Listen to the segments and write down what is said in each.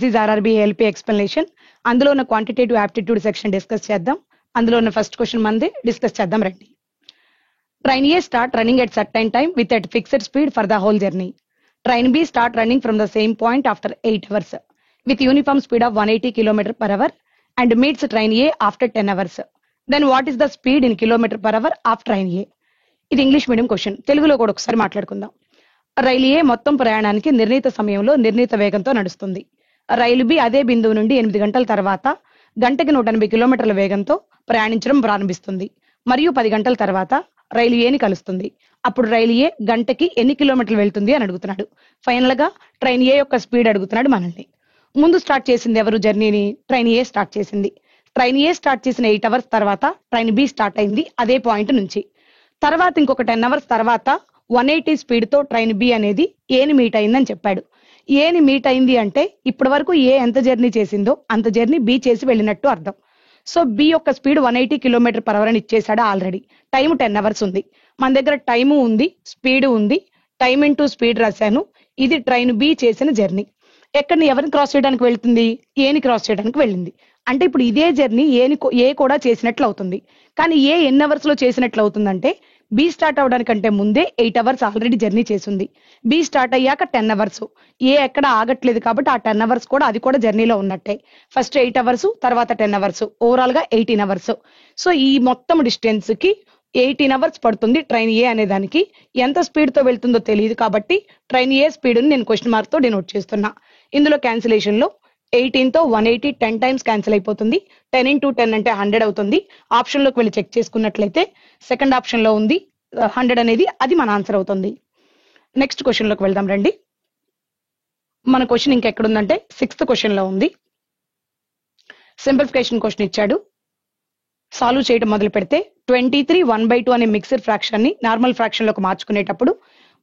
Is RRB ALP explanation. అందులో ఉన్న quantitative aptitude section discuss చేద్దాం. అందులో ఉన్న ఫస్ట్ క్వశ్చన్ మంది డిస్కస్ చేద్దాం రండి. Train A start running at certain time with a fixed speed for the whole journey. Train B start running from the same point after 8 hours with uniform speed of 180 km per hour and meets train A after 10 hours. Then what is the speed in km per hour of train A? ఇది English medium question. తెలుగులో కూడా ఒకసారి మాట్లాడుకుందాం. రైలు ఏ మొత్తం ప్రయాణానికి నిర్ణీత సమయంలో నిర్ణీత వేగంతో నడుస్తుంది. రైలు బి అదే బిందువు నుండి 8 గంటల తర్వాత గంటకి 180 కిలోమీటర్ల వేగంతో ప్రయాణించడం ప్రారంభిస్తుంది మరియు 10 గంటల తర్వాత రైలు ఏని కలుస్తుంది. అప్పుడు రైలు ఏ గంటకి ఎన్ని కిలోమీటర్లు వెళ్తుంది అని అడుగుతున్నాడు. ఫైనల్ గా ట్రైన్ ఏ యొక్క స్పీడ్ అడుగుతున్నాడు మనల్ని. ముందు స్టార్ట్ చేసింది ఎవరు జర్నీని? ట్రైన్ ఏ స్టార్ట్ చేసింది. ట్రైన్ ఏ స్టార్ట్ చేసిన 8 అవర్స్ తర్వాత ట్రైన్ బి స్టార్ట్ అయింది అదే పాయింట్ నుంచి. తర్వాత ఇంకొక 10 అవర్స్ తర్వాత 180 స్పీడ్ తో ట్రైన్ బి అనేది ఏని మీట్ అయిందని చెప్పాడు. ఏని మీట్ అయింది అంటే ఇప్పటి వరకు ఏ ఎంత జర్నీ చేసిందో అంత జర్నీ బి చేసి వెళ్ళినట్టు అర్థం. సో బి యొక్క స్పీడ్ 180 కిలోమీటర్ పర్ అవర్ అని ఇచ్చేసాడు ఆల్రెడీ. టైం 10 అవర్స్ ఉంది. మన దగ్గర టైము ఉంది, స్పీడ్ ఉంది. టైం ఇంటూ స్పీడ్ రాశాను. ఇది ట్రైన్ బి చేసిన జర్నీ. ఎక్కడిని ఎవరిని క్రాస్ చేయడానికి వెళ్తుంది? ఏని క్రాస్ చేయడానికి వెళ్ళింది. అంటే ఇప్పుడు ఇదే జర్నీ ఏ కూడా చేసినట్లు అవుతుంది. కానీ ఏ ఎన్ని అవర్స్ లో చేసినట్లు అవుతుందంటే బి స్టార్ట్ అవడానికంటే ముందే 8 అవర్స్ ఆల్రెడీ జర్నీ చేసింది. బి స్టార్ట్ అయ్యాక 10 అవర్స్. ఏ ఎక్కడ ఆగట్లేదు కాబట్టి ఆ 10 అవర్స్ కూడా అది కూడా జర్నీలో ఉన్నట్టే. ఫస్ట్ 8 అవర్స్, తర్వాత 10 అవర్స్, ఓవరాల్ గా 18 అవర్స్. సో ఈ మొత్తం డిస్టెన్స్ కి 18 అవర్స్ పడుతుంది ట్రైన్ ఏ అనే దానికి. ఎంత స్పీడ్ తో వెళ్తుందో తెలియదు కాబట్టి ట్రైన్ ఏ స్పీడ్ ని నేను క్వశ్చన్ మార్క్ తో డినోట్ చేస్తున్నా. ఇందులో క్యాన్సిలేషన్ లో 18 తో 180 10 టైమ్స్ క్యాన్సిల్ అయిపోతుంది. 10 into 10 అంటే 100 అవుతుంది. ఆప్షన్ లోకి వెళ్ళి చెక్ చేసుకున్నట్లయితే సెకండ్ ఆప్షన్ లో ఉంది 100 అనేది, అది మన ఆన్సర్ అవుతుంది. నెక్స్ట్ క్వశ్చన్ లోకి వెళ్దాం రండి. మన క్వశ్చన్ ఇంకెక్కడుందంటే 6th క్వశ్చన్ లో ఉంది. సింప్లిఫికేషన్ క్వశ్చన్ ఇచ్చాడు. సాల్వ్ చేయడం మొదలు పెడితే 23 1/2 అనే మిక్స్డ్ ఫ్రాక్షన్ ని నార్మల్ ఫ్రాక్షన్ లోకి మార్చుకునేటప్పుడు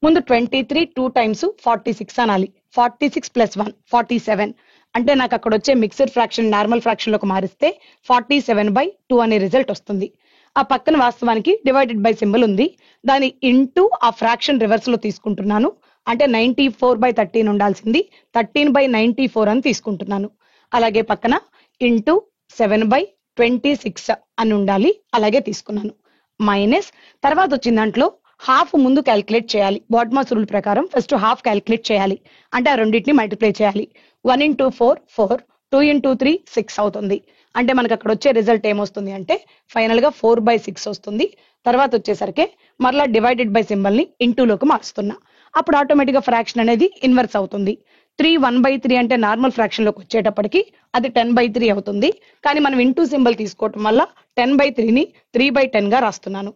ముందు 23 2 టైమ్స్ 46 అనాలి. 46 + 1 47. అంటే నాకు అక్కడ వచ్చే మిక్స్డ్ ఫ్రాక్షన్ నార్మల్ ఫ్రాక్షన్ లోకి మారిస్తే 47/2 అనే రిజల్ట్ వస్తుంది. ఆ పక్కన వాస్తవానికి డివైడెడ్ బై సింబల్ ఉంది. దాని ఇంటూ ఆ ఫ్రాక్షన్ రివర్స్ లో తీసుకుంటున్నాను. అంటే 94/13 ఉండాల్సింది 13/94 అని తీసుకుంటున్నాను. అలాగే పక్కన ఇంటూ 7/26 అని ఉండాలి, అలాగే తీసుకున్నాను. మైనస్ తర్వాత వచ్చిన దాంట్లో హాఫ్ ముందు క్యాల్కులేట్ చేయాలి. బాట్మాస్ రూల్ ప్రకారం ఫస్ట్ హాఫ్ క్యాల్కులేట్ చేయాలి. అంటే ఆ రెండింటిని మల్టిప్లై చేయాలి. 1 into 4 4, 2 into 3 6 అవుతుంది. అంటే మనకు అక్కడ వచ్చే రిజల్ట్ ఏమొస్తుంది అంటే ఫైనల్ గా 4/6 వస్తుంది. తర్వాత వచ్చేసరికి మరలా డివైడెడ్ బై సింబల్ ని ఇంటూ లోకి మార్చుతున్నా. అప్పుడు ఆటోమేటిక్ గా ఫ్రాక్షన్ అనేది ఇన్వర్స్ అవుతుంది. 3 1/3 అంటే నార్మల్ ఫ్రాక్షన్ లోకి వచ్చేటప్పటికి అది 10/3 అవుతుంది. కానీ మనం ఇంటూ సింబల్ తీసుకోవటం వల్ల 10/3 ని 3/10 గా రాస్తున్నాను.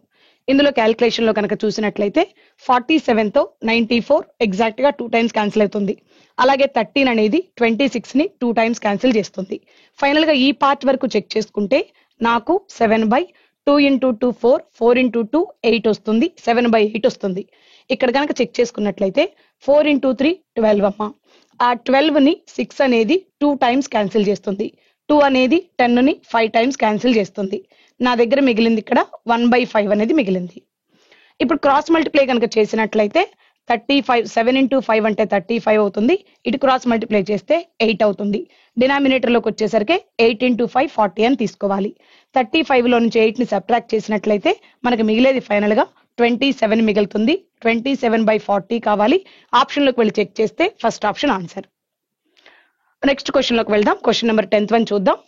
ఇందులో క్యాల్కులేషన్ లో కనుక చూసినట్లయితే 47 తో 94 ఎగ్జాక్ట్ గా 2 టైమ్స్ క్యాన్సిల్ అవుతుంది. అలాగే 13 అనేది 26 ని 2 టైమ్స్ క్యాన్సిల్ చేస్తుంది. ఫైనల్ గా ఈ పార్ట్ వరకు చెక్ చేసుకుంటే నాకు 7/2 into 2 4, 4 into 2 8 వస్తుంది. 7/8 వస్తుంది. ఇక్కడ కనుక చెక్ చేసుకున్నట్లయితే 4 into 3 12 అమ్మా. ఆ 12 ని 6 అనేది 2 టైమ్స్ క్యాన్సిల్ చేస్తుంది. 2 అనేది 10 ని 5 టైమ్స్ క్యాన్సిల్ చేస్తుంది. నా దగ్గర మిగిలింది ఇక్కడ 1/5 అనేది మిగిలింది. ఇప్పుడు క్రాస్ మల్టిప్లై కనుక చేసినట్లయితే 35 7 into 5 అంటే 35 అవుతుంది. ఇటు క్రాస్ మల్టిప్లై చేస్తే 8 అవుతుంది. డినామినేటర్ లోకి వచ్చేసరికి 8 into 5 40 అని తీసుకోవాలి. 35 లో నుంచి 8 ని సబ్ట్రాక్ట్ చేసినట్లయితే మనకు మిగిలేది ఫైనల్ గా 27 మిగులుతుంది. 27/40 కావాలి. ఆప్షన్ లోకి వెళ్ళి చెక్ చేస్తే first option answer. Next question లోకి వెళ్దాం. క్వశ్చన్ నెంబర్ 10th చూద్దాం.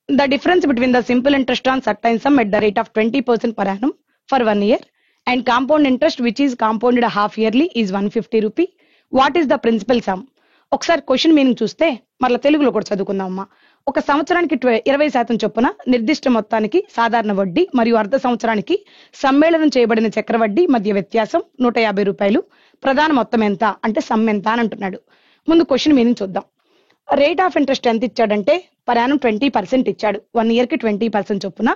The difference between the simple interest on certain sum at the rate of 20% per annum for 1 year and compound interest which is compounded half yearly is 150 rupee. What is the principal sum? ఒకసారి question meaning చూస్తే మరలా తెలుగులో కూడా చదువుకుందామమ్మా. ఒక సంవత్సరానికి 20% చొప్పున నిర్దిష్ట మొత్తానికి సాధారణ వడ్డీ మరియు అర్ధ సంవత్సరానికి సమ్మేళనం చేయబడిన చక్రవడ్డీ మధ్య వ్యత్యాసం 150 రూపాయలు. ప్రధాన మొత్తం ఎంత అంటే సమ్ ఎంత అని అంటున్నాడు. ముందు క్వశ్చన్ మీనింగ్ చూద్దాం. రేట్ ఆఫ్ ఇంట్రెస్ట్ ఎంత ఇచ్చాడంటే పర్ యానం 20% ఇచ్చాడు. 1 year కి 20% చొప్పున.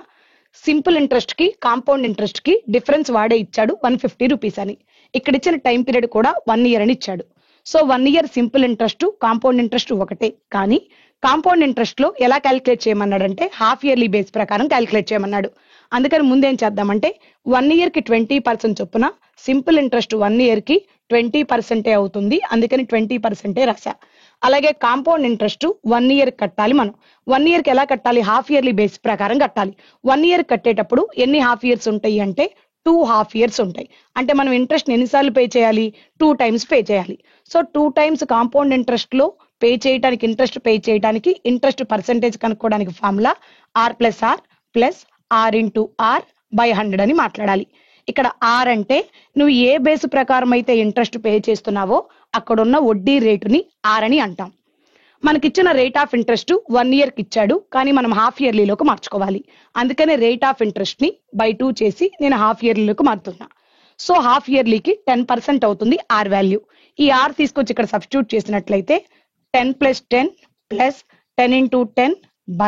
సింపుల్ ఇంట్రెస్ట్ కి కాంపౌండ్ ఇంట్రెస్ట్ కి డిఫరెన్స్ వాడే ఇచ్చాడు 150 రూపీస్ అని. ఇక్కడ ఇచ్చిన టైం పీరియడ్ కూడా 1 year అని ఇచ్చాడు. So 1 year simple interest compound interest ఒకటే. కానీ కాంపౌండ్ ఇంట్రెస్ట్ లో ఎలా క్యాలిక్యులేట్ చేయమన్నాడంటే హాఫ్ ఇయర్లీ బేస్ ప్రకారం క్యాలిక్యులేట్ చేయమన్నాడు. అందుకని ముందేం చేద్దామంటే 1 year కి 20% చొప్పున సింపుల్ ఇంట్రెస్ట్ 1 year కి 20% అవుతుంది, అందుకని 20% రాశా. అలాగే కాంపౌండ్ ఇంట్రెస్ట్ 1 year కట్టాలి. మనం 1 year కి ఎలా కట్టాలి? హాఫ్ ఇయర్లీ బేస్ ప్రకారం కట్టాలి. 1 year కట్టేటప్పుడు ఎన్ని హాఫ్ ఇయర్స్ ఉంటాయి అంటే 2 half years ఉంటాయి. అంటే మనం ఇంట్రెస్ట్ ఎన్నిసార్లు పే చేయాలి? 2 times పే చేయాలి. సో 2 times కాంపౌండ్ ఇంట్రెస్ట్ లో పే చేయడానికి, ఇంట్రెస్ట్ పర్సెంటేజ్ కనుక్కోవడానికి ఫార్ములా R+R+R/100 అని మాట్లాడాలి. ఇక్కడ ఆర్ అంటే నువ్వు ఏ బేస్ ప్రకారం అయితే ఇంట్రెస్ట్ పే చేస్తున్నావో అక్కడున్న వడ్డీ రేటుని ఆర్ అని అంటాం. మనకిచ్చిన రేట్ ఆఫ్ ఇంట్రెస్ట్ 1 year కి ఇచ్చాడు, కానీ మనం హాఫ్ ఇయర్లీలోకి మార్చుకోవాలి. అందుకనే రేట్ ఆఫ్ ఇంట్రెస్ట్ ని బై 2 చేసి నేను హాఫ్ ఇయర్లీలోకి మారుతున్నా. సో హాఫ్ ఇయర్లీకి 10% అవుతుంది ఆర్ వాల్యూ. ఈ ఆర్ తీసుకొచ్చి ఇక్కడ సబ్స్టిట్యూట్ చేసినట్లయితే 10 + 10 + 10 × 10 /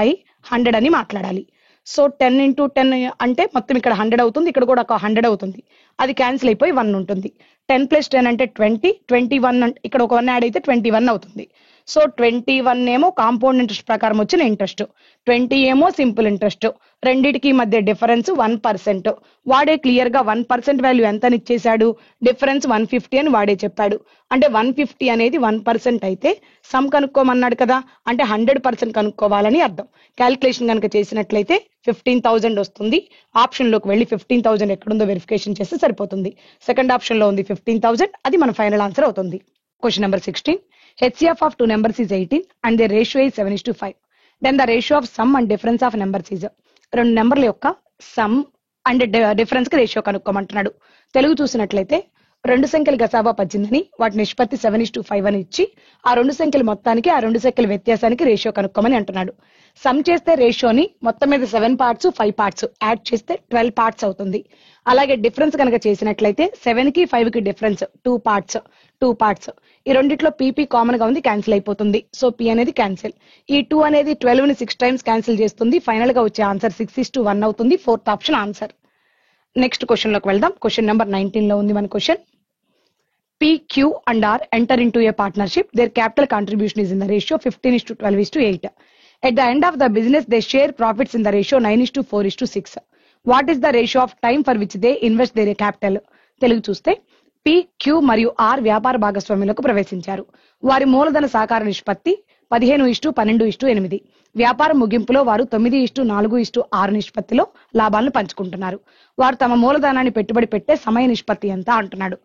100 అని మాట్లాడాలి. సో 10 × 10 అంటే మొత్తం ఇక్కడ 100 అవుతుంది, ఇక్కడ కూడా ఒక 100 అవుతుంది. అది క్యాన్సిల్ అయిపోయి 1 ఉంటుంది. 10 + 10 అంటే 20, 21 ఇక్కడ ఒక 1 యాడ్ అయితే 21 అవుతుంది. సో 21 ఏమో కాంపౌండ్ ఇంట్రెస్ట్ ప్రకారం వచ్చిన ఇంట్రెస్ట్, 20 ఏమో సింపుల్ ఇంట్రెస్ట్. రెండిటికి మధ్య డిఫరెన్స్ 1%. వాడే క్లియర్ గా 1% వాల్యూ ఎంత అని ఇచ్చేశాడు, డిఫరెన్స్ 150 అని వాడే చెప్పాడు. అంటే 150 అనేది 1% అయితే సమ్ కనుక్కోమన్నాడు కదా, అంటే 100% కనుక్కోవాలని అర్థం. క్యాలిక్యులేషన్ కనుక చేసినట్లయితే 15,000 వస్తుంది. ఆప్షన్ లోకి వెళ్ళి 15,000 ఎక్కడుందో వెరిఫికేషన్ చేస్తే సరిపోతుంది. సెకండ్ ఆప్షన్ లో ఉంది 15,000, అది మన ఫైనల్ ఆన్సర్ అవుతుంది. Question number 16. HCF of two numbers is 18 and their ratio is 7:5. Then the ratio of sum and difference of numbers is. రెండు నెంబర్ల యొక్క సమ్ అండ్ డిఫరెన్స్ కి రేషియో కనుక్కోమంటున్నాడు. తెలుగు చూసినట్లయితే రెండు సంఖ్యలు గసాబా 18 అని, వాటి నిష్పత్తి 7:5 అని ఇచ్చి ఆ రెండు సంఖ్యల మొత్తానికి ఆ రెండు సంఖ్యల వ్యత్యాసానికి రేషియో కనుక్కోమని అంటున్నాడు. సమ్ చేస్తే రేషియోని మొత్తం మీద 7 parts 5 parts యాడ్ చేస్తే 12 parts అవుతుంది. అలాగే డిఫరెన్స్ కనుక చేసినట్లయితే 7 కి 5 కి డిఫరెన్స్ 2 parts. ఈ రెండిట్లో పీపీ కామన్ గా ఉంది, క్యాన్సిల్ అయిపోతుంది. సో పి అనేది క్యాన్సిల్. ఈ 2 అనేది 12 ని 6 times క్యాన్సిల్ చేస్తుంది. ఫైనల్ గా వచ్చే ఆన్సర్ 6:1 అవుతుంది. Fourth option answer. Next question లోకి వెళ్దాం. క్వశ్చన్ నెంబర్ 19 లో ఉంది మన question. P, Q and R enter into a partnership. Their capital contribution is in the ratio 15:12:8. At the end of the business, they share profits in the ratio 9:4:6. What is the ratio of time for which they invest their capital? Telugu చూస్తే P, Q మరియు R వ్యాపార భాగస్వామ్యులకు ప్రవేశించారు. వారి మూలధన సహకార నిష్పత్తి 15:12:8. వ్యాపారం ముగింపులో వారు 9:4:6 నిష్పత్తిలో లాభాలను పంచుకుంటున్నారు. వారు తమ మూలధనాన్ని పెట్టుబడి పెట్టే సమయ నిష్పత్తి ఎంత అంటున్నాడు.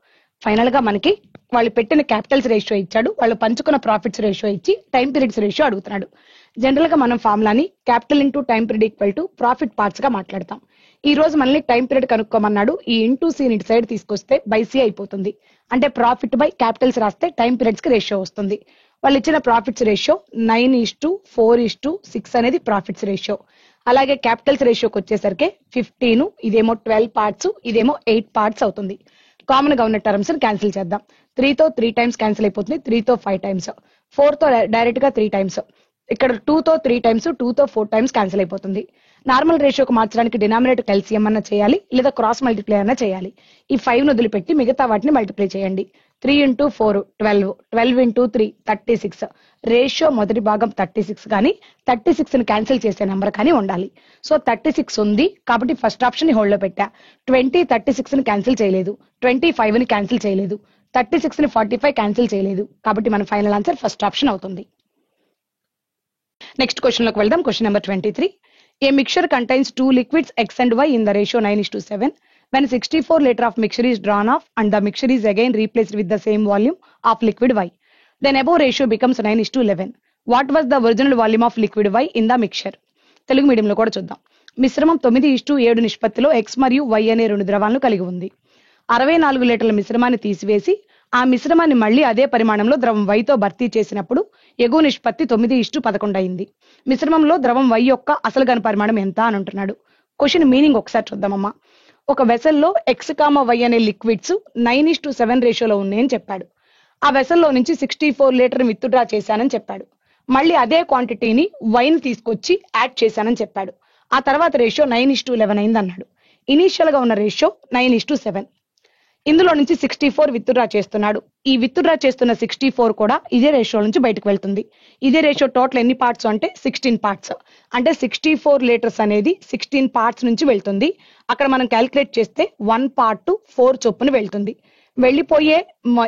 ఫైనల్ గా మనకి వాళ్ళు పెట్టిన క్యాపిటల్స్ రేషియో ఇచ్చాడు, వాళ్ళు పంచుకున్న ప్రాఫిట్స్ రేషియో ఇచ్చి టైం పీరియడ్స్ రేషియో అడుగుతున్నాడు. జనరల్ గా మనం ఫార్ములాని capital into time period equal to profit parts గా మాట్లాడతాం. ఈ రోజు మనల్ని టైం పీరియడ్ కనుక్కోమన్నాడు. ఈ ఇంటూ సి ఇటు సైడ్ తీసుకొస్తే బై సి అయిపోతుంది. అంటే ప్రాఫిట్ బై క్యాపిటల్స్ రాస్తే టైం పీరియడ్స్ కి రేషియో వస్తుంది. వాళ్ళు ఇచ్చిన ప్రాఫిట్స్ రేషియో 9:4:6 అనేది ప్రాఫిట్స్ రేషియో. అలాగే క్యాపిటల్స్ రేషియోకి వచ్చేసరికి 15, ఇదేమో 12 parts, ఇదేమో 8 parts అవుతుంది. కామన్ గా ఉన్న టర్మ్స్ క్యాన్సిల్ చేద్దాం. 3 తో 3 times క్యాన్సిల్ అయిపోతుంది, 3 తో 5 times, 4 తో డైరెక్ట్ గా 3 times, ఇక్కడ 2 తో 3 times, 2 తో 4 times క్యాన్సిల్ అయిపోతుంది. నార్మల్ రేషియోకి మార్చడానికి డినామినేటర్ ఎల్సిఎం అన్న చేయాలి, లేదా క్రాస్ మల్టిప్లై అన్న చేయాలి. ఈ 5 ను వదిలిపెట్టి మిగతా వాటిని మల్టిప్లై చేయండి. 3 × 4 12, 12 × 3 36. రేషియో మొదటి భాగం 36 కానీ 36 ని క్యాన్సిల్ చేసే నెంబర్ కానీ ఉండాలి. సో 36 ఉంది కాబట్టి ఫస్ట్ ఆప్షన్ ని హోల్డ్ లో పెట్టా. 20 36 ని క్యాన్సిల్ చేయలేదు, 25 ని క్యాన్సిల్ చేయలేదు, 36 ని 45 క్యాన్సిల్ చేయలేదు. కాబట్టి మన ఫైనల్ ఆన్సర్ ఫస్ట్ ఆప్షన్ అవుతుంది. నెక్స్ట్ క్వశ్చన్ లోకి వెళ్దాం. Question number 23. A mixture contains two liquids X and Y in the ratio 9:7. When 64 liter of mixture is drawn off and the mixture is again replaced with the same volume of liquid Y, then above ratio becomes 9:11. What was the original volume of liquid Y in the mixture? Telugu మీడియంలో కూడా చూద్దాం. మిశ్రమం 9:7 నిష్పత్తిలో X మరియు Y అనే రెండు ద్రవాలను కలిగి ఉంది. 64 లీటర్ల మిశ్రమాన్ని తీసివేసి ఆ మిశ్రమాన్ని మళ్లీ అదే పరిమాణంలో ద్రవం Y తో భర్తీ చేసినప్పుడు ఎగువ నిష్పత్తి 9:11 అయింది. మిశ్రమంలో ద్రవం Y యొక్క అసలు ఘన పరిమాణం ఎంత అని అంటున్నాడు. క్వశ్చన్ మీనింగ్ ఒకసారి చూద్దామమ్మా. ఒక వెసల్లో X, Y అనే లిక్విడ్స్ 9:7 రేషియోలో ఉన్నాయని చెప్పాడు. ఆ వెసల్లో నుంచి 64 లీటర్ విత్డ్రా చేశానని చెప్పాడు. మళ్ళీ అదే క్వాంటిటీని వైన్ తీసుకొచ్చి యాడ్ చేశానని చెప్పాడు. ఆ తర్వాత రేషియో 9:11 అయింది అన్నాడు. ఇనీషియల్ గా ఉన్న రేషియో 9:7. ఇందులో నుంచి 64 విత్డ్రా చేస్తున్నాడు. ఈ విత్డ్రా చేస్తున్న 64 కూడా ఇదే రేషియో నుంచి బయటకు వెళ్తుంది. ఇదే రేషియో టోటల్ ఎన్ని పార్ట్స్ అంటే 16 పార్ట్స్. అంటే 64 లీటర్స్ అనేది 16 పార్ట్స్ నుంచి వెళ్తుంది. అక్కడ మనం క్యాలిక్యులేట్ చేస్తే 1 పార్ట్ 4 చొప్పున వెళ్తుంది. వెళ్ళిపోయే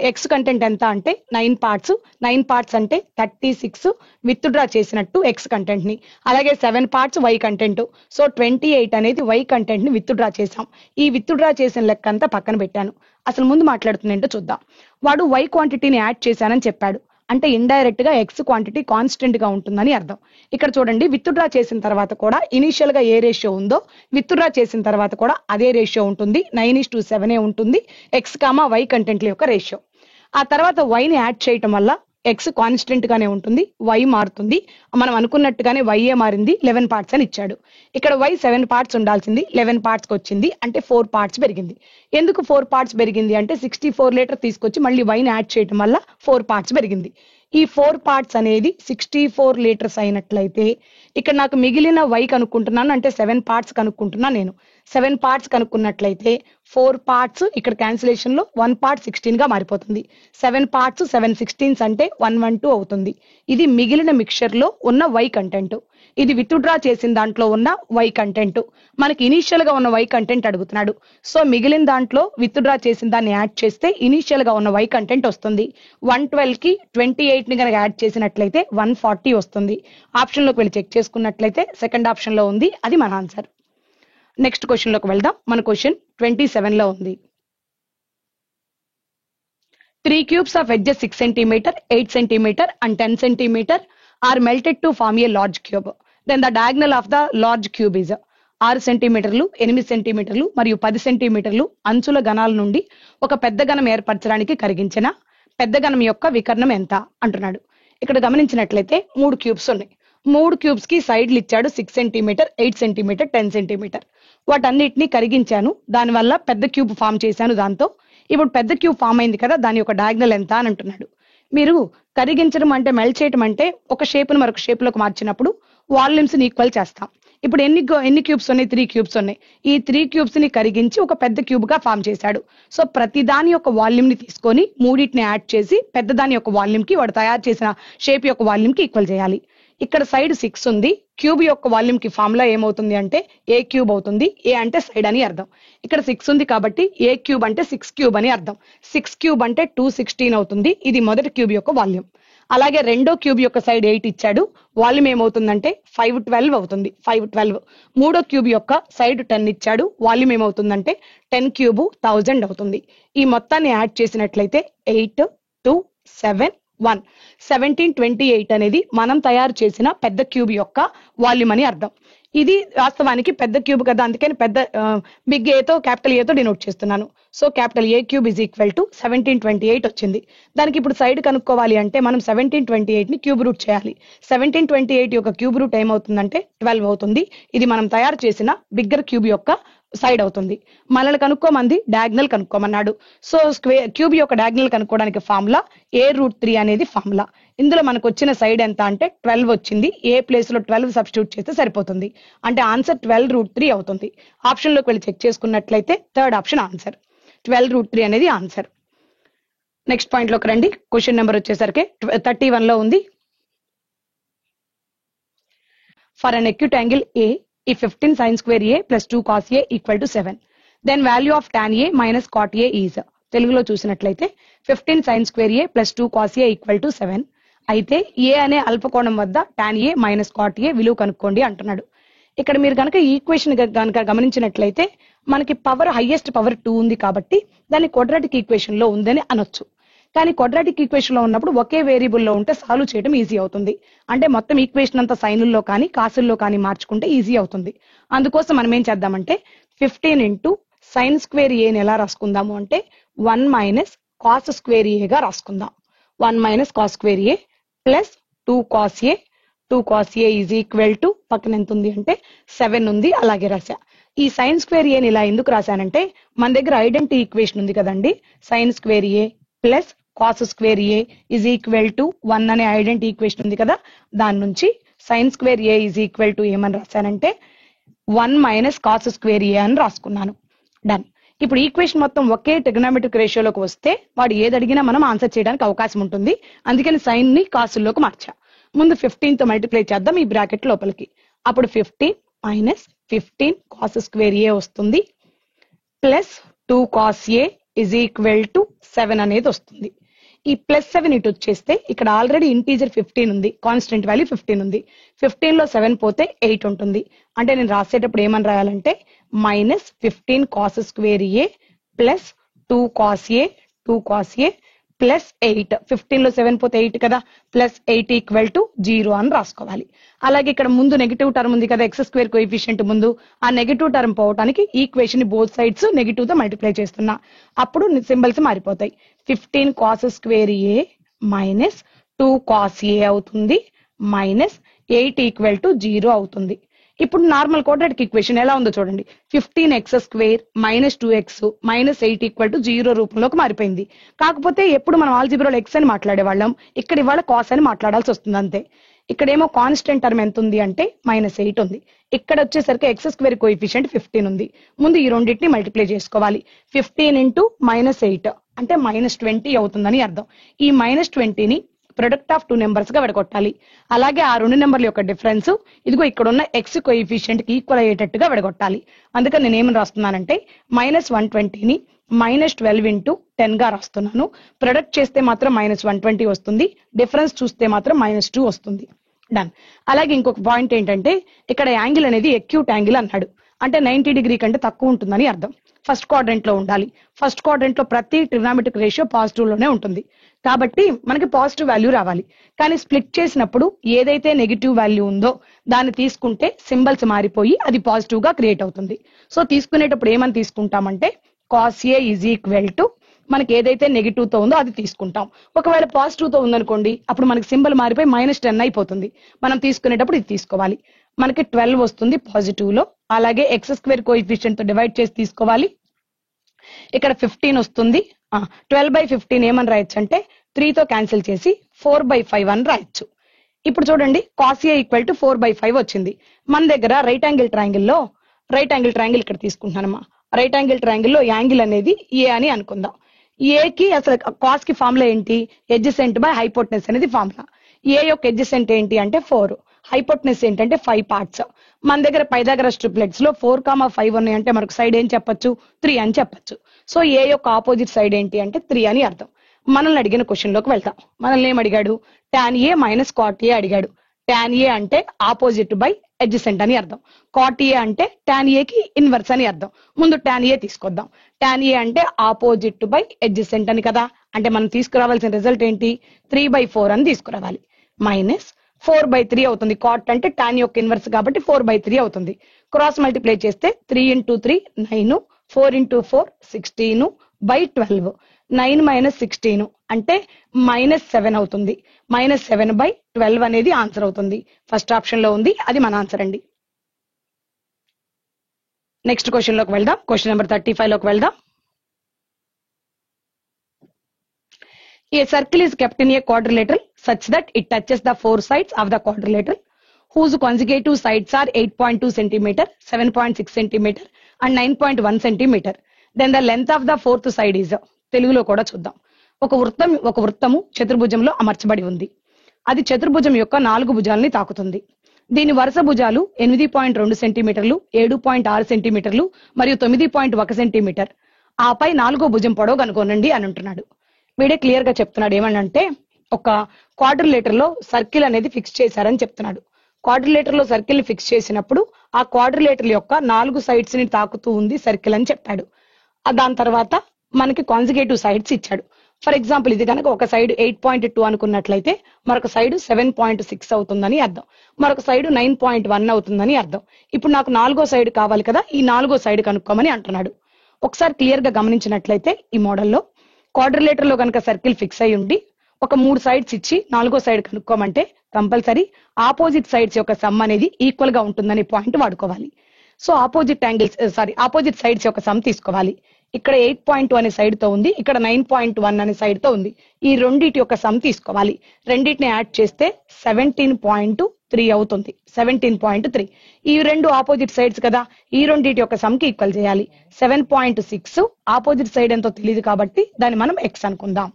ఎక్స్ కంటెంట్ ఎంత అంటే 9 పార్ట్స్. 9 పార్ట్స్ అంటే 36 విత్డ్రా చేసినట్టు ఎక్స్ కంటెంట్ ని. అలాగే 7 పార్ట్స్ వై కంటెంట్. సో 28 అనేది వై కంటెంట్ ని విత్డ్రా చేసాం. ఈ విత్డ్రా చేసిన లెక్క అంతా పక్కన పెట్టాను. అసలు ముందు మాట్లాడుతుందేంటో చూద్దాం. వాడు వై క్వాంటిటీని యాడ్ చేశానని చెప్పాడు. అంటే ఇండైరెక్ట్ గా ఎక్స్ క్వాంటిటీ కాన్స్టెంట్ గా ఉంటుందని అర్థం. ఇక్కడ చూడండి, విత్డ్రా చేసిన తర్వాత కూడా ఇనిషియల్ గా ఏ రేషియో ఉందో విత్డ్రా చేసిన తర్వాత కూడా అదే రేషియో ఉంటుంది. 9:7 ఉంటుంది ఎక్స్ కామా వై కంటెంట్ల యొక్క రేషియో. ఆ తర్వాత వైని యాడ్ చేయటం వల్ల ఎక్స్ కాన్స్టెంట్ గానే ఉంటుంది, వై మారుతుంది. మనం అనుకున్నట్టుగానే వైఏ మారింది, 11 పార్ట్స్ అని ఇచ్చాడు. ఇక్కడ వై 7 పార్ట్స్ ఉండాల్సింది 11 పార్ట్స్ కి వచ్చింది, అంటే 4 పార్ట్స్ పెరిగింది. ఎందుకు 4 పార్ట్స్ పెరిగింది అంటే 64 లీటర్ తీసుకొచ్చి మళ్ళీ వైని యాడ్ చేయడం వల్ల 4 పార్ట్స్ పెరిగింది. ఈ 4 పార్ట్స్ అనేది 64 లీటర్స్ అయినట్లయితే ఇక్కడ నాకు మిగిలిన వై కనుక్కుంటున్నాను, అంటే 7 పార్ట్స్ కనుక్కుంటున్నాను నేను. 7 పార్ట్స్ కనుక్కున్నట్లయితే 4 పార్ట్స్ ఇక్కడ క్యాన్సిలేషన్ లో 1 పార్ట్ 16 గా మారిపోతుంది. 7 పార్ట్స్ 7 16s అంటే 112 అవుతుంది. ఇది మిగిలిన మిక్చర్ లో ఉన్న వై కంటెంట్. ఇది విత్డ్రా చేసిన దాంట్లో ఉన్న వై కంటెంట్. మనకి ఇనీషియల్ గా ఉన్న వై కంటెంట్ అడుగుతున్నాడు. సో మిగిలిన దాంట్లో విత్డ్రా చేసిన దాన్ని యాడ్ చేస్తే ఇనీషియల్ గా ఉన్న వై కంటెంట్ వస్తుంది. 112 కి 28 ని కనుక యాడ్ చేసినట్లయితే 140 వస్తుంది. ఆప్షన్ లోకి వెళ్ళి చెక్ చేసుకున్నట్లయితే సెకండ్ ఆప్షన్ లో ఉంది, అది మన ఆన్సర్. నెక్స్ట్ క్వశ్చన్ లోకి వెళ్దాం. మన క్వశ్చన్ 27 లో ఉంది. 3 cubes of edges 6 cm, 8 cm and 10 cm are melted to form a large cube. Then the diagonal of the large cube is 6 సెంటీమీటర్లు, 8 సెంటీమీటర్లు మరియు 10 సెంటీమీటర్లు అంచుల గణాల నుండి ఒక పెద్ద గణం ఏర్పరచడానికి కరిగించిన పెద్ద గణం యొక్క వికర్ణం ఎంత అంటున్నాడు. ఇక్కడ గమనించినట్లయితే 3 క్యూబ్స్ ఉన్నాయి. 3 క్యూబ్స్ కి సైడ్లు ఇచ్చాడు 6 సెంటీమీటర్, 8 సెంటీమీటర్, 10 సెంటీమీటర్. వాటన్నిటిని కరిగించాను, దానివల్ల పెద్ద క్యూబ్ ఫామ్ చేశాను. దాంతో ఇప్పుడు పెద్ద క్యూబ్ ఫామ్ అయింది కదా, దాని యొక్క డయాగ్నల్ ఎంత అని అంటున్నాడు. మీరు కరిగించడం అంటే మెల్ట్ చేయడం అంటే ఒక షేప్ ను మరొక షేప్ లోకి మార్చినప్పుడు వాల్యూమ్స్ ని ఈక్వల్ చేస్తాం. ఇప్పుడు ఎన్ని క్యూబ్స్ ఉన్నాయి? 3 క్యూబ్స్ ఉన్నాయి. ఈ 3 క్యూబ్స్ ని కరిగించి ఒక పెద్ద క్యూబ్ గా ఫామ్ చేశాడు. సో ప్రతి దాని యొక్క వాల్యూమ్ ని తీసుకొని మూడింటిని యాడ్ చేసి పెద్ద దాని యొక్క వాల్యూమ్ కి వాడు తయారు చేసిన షేప్ యొక్క వాల్యూమ్ కి ఈక్వల్ చేయాలి. ఇక్కడ సైడ్ 6 ఉంది. క్యూబ్ యొక్క వాల్యూమ్ కి ఫార్ములా ఏమవుతుంది అంటే ఏ క్యూబ్ అవుతుంది. ఏ అంటే సైడ్ అని అర్థం. ఇక్కడ 6 ఉంది కాబట్టి ఏ క్యూబ్ అంటే 6 క్యూబ్ అని అర్థం. 6 క్యూబ్ అంటే 216 అవుతుంది. ఇది మొదటి క్యూబ్ యొక్క వాల్యూమ్. అలాగే రెండో క్యూబ్ యొక్క సైడ్ 8 ఇచ్చాడు, వాల్యూమ్ ఏమవుతుందంటే 512 అవుతుంది. 512. మూడో క్యూబ్ యొక్క సైడ్ 10 ఇచ్చాడు, వాల్యూమ్ ఏమవుతుందంటే 10 క్యూబ్ 1000 అవుతుంది. ఈ మొత్తాన్ని యాడ్ చేసినట్లయితే 8 2 7 1 1728 అనేది మనం తయారు చేసిన పెద్ద క్యూబ్ యొక్క వాల్యూమ్ అని అర్థం. ఇది వాస్తవానికి పెద్ద క్యూబ్ కదా, అందుకని పెద్ద బిగ్ ఏతో క్యాపిటల్ ఏతో డినోట్ చేస్తున్నాను. So capital A cube is equal to 1728 వచ్చింది. దానికి ఇప్పుడు సైడ్ కనుక్కోవాలి అంటే మనం 1728 ని క్యూబ్ రూట్ చేయాలి. 1728 యొక్క క్యూబ్ రూట్ ఏమవుతుందంటే 12 అవుతుంది. ఇది మనం తయారు చేసిన బిగ్గర్ క్యూబ్ యొక్క సైడ్ అవుతుంది. మనల్ని కనుక్కోమంది డయాగ్నల్ కనుక్కోమన్నాడు. సో క్యూబ్ యొక్క డయాగ్నల్ కనుక్కోవడానికి ఫార్ములా a√3 అనేది ఫార్ములా. ఇందులో మనకు వచ్చిన సైడ్ ఎంత అంటే 12 వచ్చింది. ఏ ప్లేస్ లో 12 సబ్స్టిట్యూట్ చేస్తే సరిపోతుంది. అంటే ఆన్సర్ 12√3 అవుతుంది. ఆప్షన్ లోకి వెళ్ళి చెక్ చేసుకున్నట్లయితే థర్డ్ ఆప్షన్ ఆన్సర్. 12√3 అనేది ఆన్సర్. నెక్స్ట్ పాయింట్ లోకి రండి. క్వశ్చన్ నెంబర్ వచ్చేసరికి 31 లో ఉంది. For an acute angle A, if 15 sin square A plus 2 cos A equal to 7, then value of tan A minus cot A is. తెలుగులో చూసినట్లయితే 15 sin square A plus 2 cos A equal to 7. అయితే ఏ అనే అల్పకోణం వద్ద tan A minus cot A విలువ కనుక్కోండి అంటున్నాడు. ఇక్కడ మీరు కనుక ఈ ఈక్వేషన్ కనుక గమనించినట్లయితే మనకి పవర్ హైయెస్ట్ పవర్ 2 ఉంది కాబట్టి దాన్ని క్వాడ్రాటిక్ ఈక్వేషన్ లో ఉందని అనొచ్చు. కానీ క్వాడ్రాటిక్ ఈక్వేషన్ లో ఉన్నప్పుడు ఒకే వేరియబుల్ లో ఉంటే సాల్వ్ చేయడం ఈజీ అవుతుంది. అంటే మొత్తం ఈక్వేషన్ అంతా సైనుల్లో కానీ కాసుల్లో కానీ మార్చుకుంటే ఈజీ అవుతుంది. అందుకోసం మనం ఏం చేద్దామంటే 15 ఇంటూ సైన్ స్క్వేర్ ఏని ఎలా రాసుకుందాము అంటే 1 మైనస్ కాస్ స్క్వేర్ ఏ గా రాసుకుందాం. 1 minus cos square A plus 2 cos A. 2 cos A is equal to పక్కన ఎంత ఉంది అంటే 7 ఉంది, అలాగే రాసా. ఈ సైన్ స్క్వేర్ ఏని ఇలా ఎందుకు రాశానంటే మన దగ్గర ఐడెంటిటీ ఈక్వేషన్ ఉంది కదండి. Sine square A plus cos square A is equal to 1 అనే ఐడెంటిటీ ఈక్వేషన్ ఉంది కదా, దాని నుంచి sine square A is equal to ఏమని రాశానంటే 1 మైనస్ కాస్ స్క్వేర్ ఏ అని రాసుకున్నాను. డన్. ఇప్పుడు ఈక్వేషన్ మొత్తం ఒకే ట్రిగోనోమెట్రిక్ రేషియోలోకి వస్తే వాడు ఏది అడిగినా మనం ఆన్సర్ చేయడానికి అవకాశం ఉంటుంది. అందుకని సైన్ ని కాసుల్లోకి మార్చా. ముందు 15 తో మల్టిప్లై చేద్దాం ఈ బ్రాకెట్ లోపలికి. అప్పుడు 15 మైనస్ 15 కాస్ స్క్వేర్ ఏ వస్తుంది plus 2 cos A is equal to 7 అనేది వస్తుంది. ఈ ప్లస్ 7 ఇటు వచ్చేస్తే ఇక్కడ ఆల్రెడీ ఇంటీజర్ 15 ఉంది, కాన్స్టెంట్ వాల్యూ 15 ఉంది. 15 లో 7 పోతే 8 ఉంటుంది. అంటే నేను రాసేటప్పుడు ఏమని రాయాలంటే minus 15 cos square A plus 2 cos A plus 8. 15 లో 7 పోతే 8 కదా, ప్లస్ 8 ఈక్వల్ టు 0 అని రాసుకోవాలి. అలాగే ఇక్కడ ముందు నెగిటివ్ టర్మ్ ఉంది కదా, ఎక్స్ స్క్వేర్ కోఎఫిషియంట్ ముందు, ఆ నెగిటివ్ టర్మ్ పోవడానికి ఈక్వేషన్ బోత్ సైడ్స్ నెగిటివ్ తో మల్టిప్లై చేస్తున్నా. అప్పుడు సింబల్స్ మారిపోతాయి. 15 cos square A minus 2 cos A అవుతుంది మైనస్ 8 ఈక్వల్ టు 0 అవుతుంది. ఇప్పుడు నార్మల్ క్వాడ్రాటిక్ ఈక్వేషన్ ఎలా ఉందో చూడండి. 15x square minus 2x minus 8 equal to 0 రూపంలోకి మారిపోయింది. కాకపోతే ఎప్పుడు మనం ఆల్జీబ్రాలో ఎక్స్ అని మాట్లాడేవాళ్ళం, ఇక్కడ ఇవాళ కాస్ అని మాట్లాడాల్సి వస్తుంది అంతే. ఇక్కడేమో కాన్స్టెంట్ టర్మ్ ఎంత ఉంది అంటే మైనస్ 8 ఉంది. ఇక్కడ వచ్చేసరికి ఎక్స్ స్క్వేర్ కోఎఫిషియంట్ 15 ఉంది. ముందు ఈ రెండింటిని మల్టిప్లై చేసుకోవాలి. 15 ఇంటూ మైనస్ 8 అంటే మైనస్ 20 అవుతుందని అర్థం. ఈ మైనస్ 20ని ప్రొడక్ట్ ఆఫ్ 2 నెంబర్స్ గా విడగొట్టాలి. అలాగే ఆ 2 నెంబర్ల యొక్క డిఫరెన్స్ ఇదిగో ఇక్కడ ఉన్న ఎక్స్ కోఎఫిషియంట్ కి ఈక్వల్ అయ్యేటట్టుగా విడగొట్టాలి. అందుకని నేను ఏమని రాస్తున్నానంటే మైనస్ 120ని మైనస్ 12 ఇంటూ 10 గా రాస్తున్నాను. ప్రొడక్ట్ చేస్తే మాత్రం మైనస్ 120 వస్తుంది, డిఫరెన్స్ చూస్తే మాత్రం మైనస్ 2 వస్తుంది. డన్. అలాగే ఇంకొక పాయింట్ ఏంటంటే ఇక్కడ యాంగిల్ అనేది ఎక్యూట్ యాంగిల్ అన్నాడు, అంటే 90 డిగ్రీ కంటే తక్కువ ఉంటుందని అర్థం. ఫస్ట్ క్వాడ్రంట్ లో ఉండాలి. ఫస్ట్ క్వాడ్రంట్ లో ప్రతి ట్రిగోనోమెట్రిక్ రేషియో పాజిటివ్ లోనే ఉంటుంది కాబట్టి మనకి పాజిటివ్ వాల్యూ రావాలి. కానీ స్ప్లిట్ చేసినప్పుడు ఏదైతే నెగిటివ్ వాల్యూ ఉందో దాన్ని తీసుకుంటే సింబల్స్ మారిపోయి అది పాజిటివ్ గా క్రియేట్ అవుతుంది. సో తీసుకునేటప్పుడు ఏమని తీసుకుంటామంటే cos A is equal to మనకి ఏదైతే నెగిటివ్ తో ఉందో అది తీసుకుంటాం. ఒకవేళ పాజిటివ్ తో ఉందనుకోండి అప్పుడు మనకి సింబల్ మారిపోయి మైనస్ 10 అయిపోతుంది. మనం తీసుకునేటప్పుడు ఇది తీసుకోవాలి. మనకి 12 వస్తుంది పాజిటివ్ లో. అలాగే ఎక్స్ స్క్వేర్ కోఎఫిషియంట్ తో డివైడ్ చేసి తీసుకోవాలి. ఇక్కడ 15 వస్తుంది. 12/15 ఏమని రాయొచ్చు అంటే 3 తో క్యాన్సిల్ చేసి 4/5 అని రాయొచ్చు. ఇప్పుడు చూడండి కాస్ ఏ ఈక్వల్ టు 4/5 వచ్చింది. మన దగ్గర రైట్ యాంగిల్ ట్రయాంగిల్ ఇక్కడ తీసుకుంటున్నానమ్మా. Right angle triangle low angle అనేది ఏ అని అనుకుందాం. ఏ కి అసలు కాస్ కి ఫార్ములా ఏంటి, ఎడ్జసెంట్ బై హైపోటెనస్ అనేది ఫార్ములా. ఏ యొక్క ఎడ్జసెంట్ ఏంటి అంటే 4, హైపోటెనస్ ఏంటంటే 5 పార్ట్స్. మన దగ్గర పైథాగరస్ ట్రిప్లెట్స్ లో 4,5 ఉన్నాయంటే మనకు సైడ్ ఏం చెప్పొచ్చు 3 అని చెప్పొచ్చు. సో ఏ యొక్క ఆపోజిట్ సైడ్ ఏంటి అంటే 3 అని అర్థం. మనల్ని అడిగిన క్వశ్చన్ లోకి వెళ్తాం. మనల్ని ఏం అడిగాడు, tan A minus cot A అడిగాడు. tan ఏ అంటే ఆపోజిట్ బై ఎడ్జసెంట్ అని అర్థం. కాట్ ఏ అంటే tan ఏ కి ఇన్వర్స్ అని అర్థం. ముందు tan ఏ తీసుకొద్దాం. tan ఏ అంటే ఆపోజిట్ బై ఎడ్జసెంట్ అని కదా, అంటే మనం తీసుకురావాల్సిన రిజల్ట్ ఏంటి 3/4 అని తీసుకురావాలి. మైనస్ 4/3 అవుతుంది. కాట్ అంటే tan యొక్క ఇన్వర్స్ కాబట్టి 4/3 అవుతుంది. క్రాస్ మల్టిప్లై చేస్తే 3 ఇంటూ 3 9, 4 ఇంటూ 4 16 బై 12. 9 మైనస్ 16 అంటే మైనస్ 7 అవుతుంది. మైనస్ 7/12 అనేది ఆన్సర్ అవుతుంది. ఫస్ట్ ఆప్షన్ లో ఉంది, అది మన ఆన్సర్ అండి. నెక్స్ట్ క్వశ్చన్ లోకి వెళ్దాం. క్వశ్చన్ నెంబర్ 35 లోకి వెళ్దాం. A circle is kept in a quadrilateral such that it touches the 4 sides of the quadrilateral whose consecutive sides are 8.2 cm, 7.6 cm and 9.1 cm. Then the length of the fourth side is. తెలుగులో కూడా చూద్దాం. ఒక వృత్తము చతుర్భుజంలో అమర్చబడి ఉంది. అది చతుర్భుజం యొక్క 4 భుజాలని తాకుతుంది. దీని వరుస భుజాలు 8.2 సెంటీమీటర్లు, 7.6 సెంటీమీటర్లు మరియు 9.1 సెంటీమీటర్. ఆపై 4వ భుజం పొడవు కనుగొనండి అని అంటున్నాడు. వీడే క్లియర్ గా చెప్తున్నాడు. ఏమనంటే ఒక క్వాడ్రిలేటర్ లో సర్కిల్ అనేది ఫిక్స్ చేశారని చెప్తున్నాడు. క్వాడ్రిలేటర్ లో సర్కిల్ ఫిక్స్ చేసినప్పుడు ఆ క్వాడ్రిలేటర్ యొక్క 4 సైడ్స్ ని తాకుతూ ఉంది సర్కిల్ అని చెప్పాడు. దాని తర్వాత మనకి కాన్సిక్యూటివ్ సైడ్స్ ఇచ్చాడు. ఫర్ ఎగ్జాంపుల్ ఇది కనుక ఒక సైడ్ 8.2 అనుకున్నట్లయితే మరొక సైడ్ 7.6 అవుతుందని అర్థం, మరొక సైడ్ 9.1 అవుతుందని అర్థం. ఇప్పుడు నాకు 4వ సైడ్ కావాలి కదా, ఈ 4వ సైడ్ కనుక్కోమని అంటున్నాడు. ఒకసారి క్లియర్ గా గమనించినట్లయితే ఈ మోడల్లో క్వాడ్రిలేటర్ లో కనుక సర్కిల్ ఫిక్స్ అయి ఉండి ఒక 3 సైడ్స్ ఇచ్చి 4వ సైడ్ కనుక్కోమంటే కంపల్సరీ ఆపోజిట్ సైడ్స్ యొక్క సమ్ అనేది ఈక్వల్ గా ఉంటుందనే పాయింట్ వాడుకోవాలి. సో ఆపోజిట్ సైడ్స్ యొక్క సమ్ తీసుకోవాలి. ఇక్కడ 8.2 అనే సైడ్ తో ఉంది, ఇక్కడ 9.1 అనే సైడ్ తో ఉంది. ఈ రెండింటి యొక్క సమ్ తీసుకోవాలి. రెండింటిని యాడ్ చేస్తే 17.3 అవుతుంది. 17.3 ఈ రెండు ఆపోజిట్ సైడ్స్ కదా, ఈ రెండింటి యొక్క సమ్ కి ఈక్వల్ చేయాలి. 7.6 ఆపోజిట్ సైడ్ ఎంతో తెలియదు కాబట్టి దాన్ని మనం ఎక్స్ అనుకుందాం.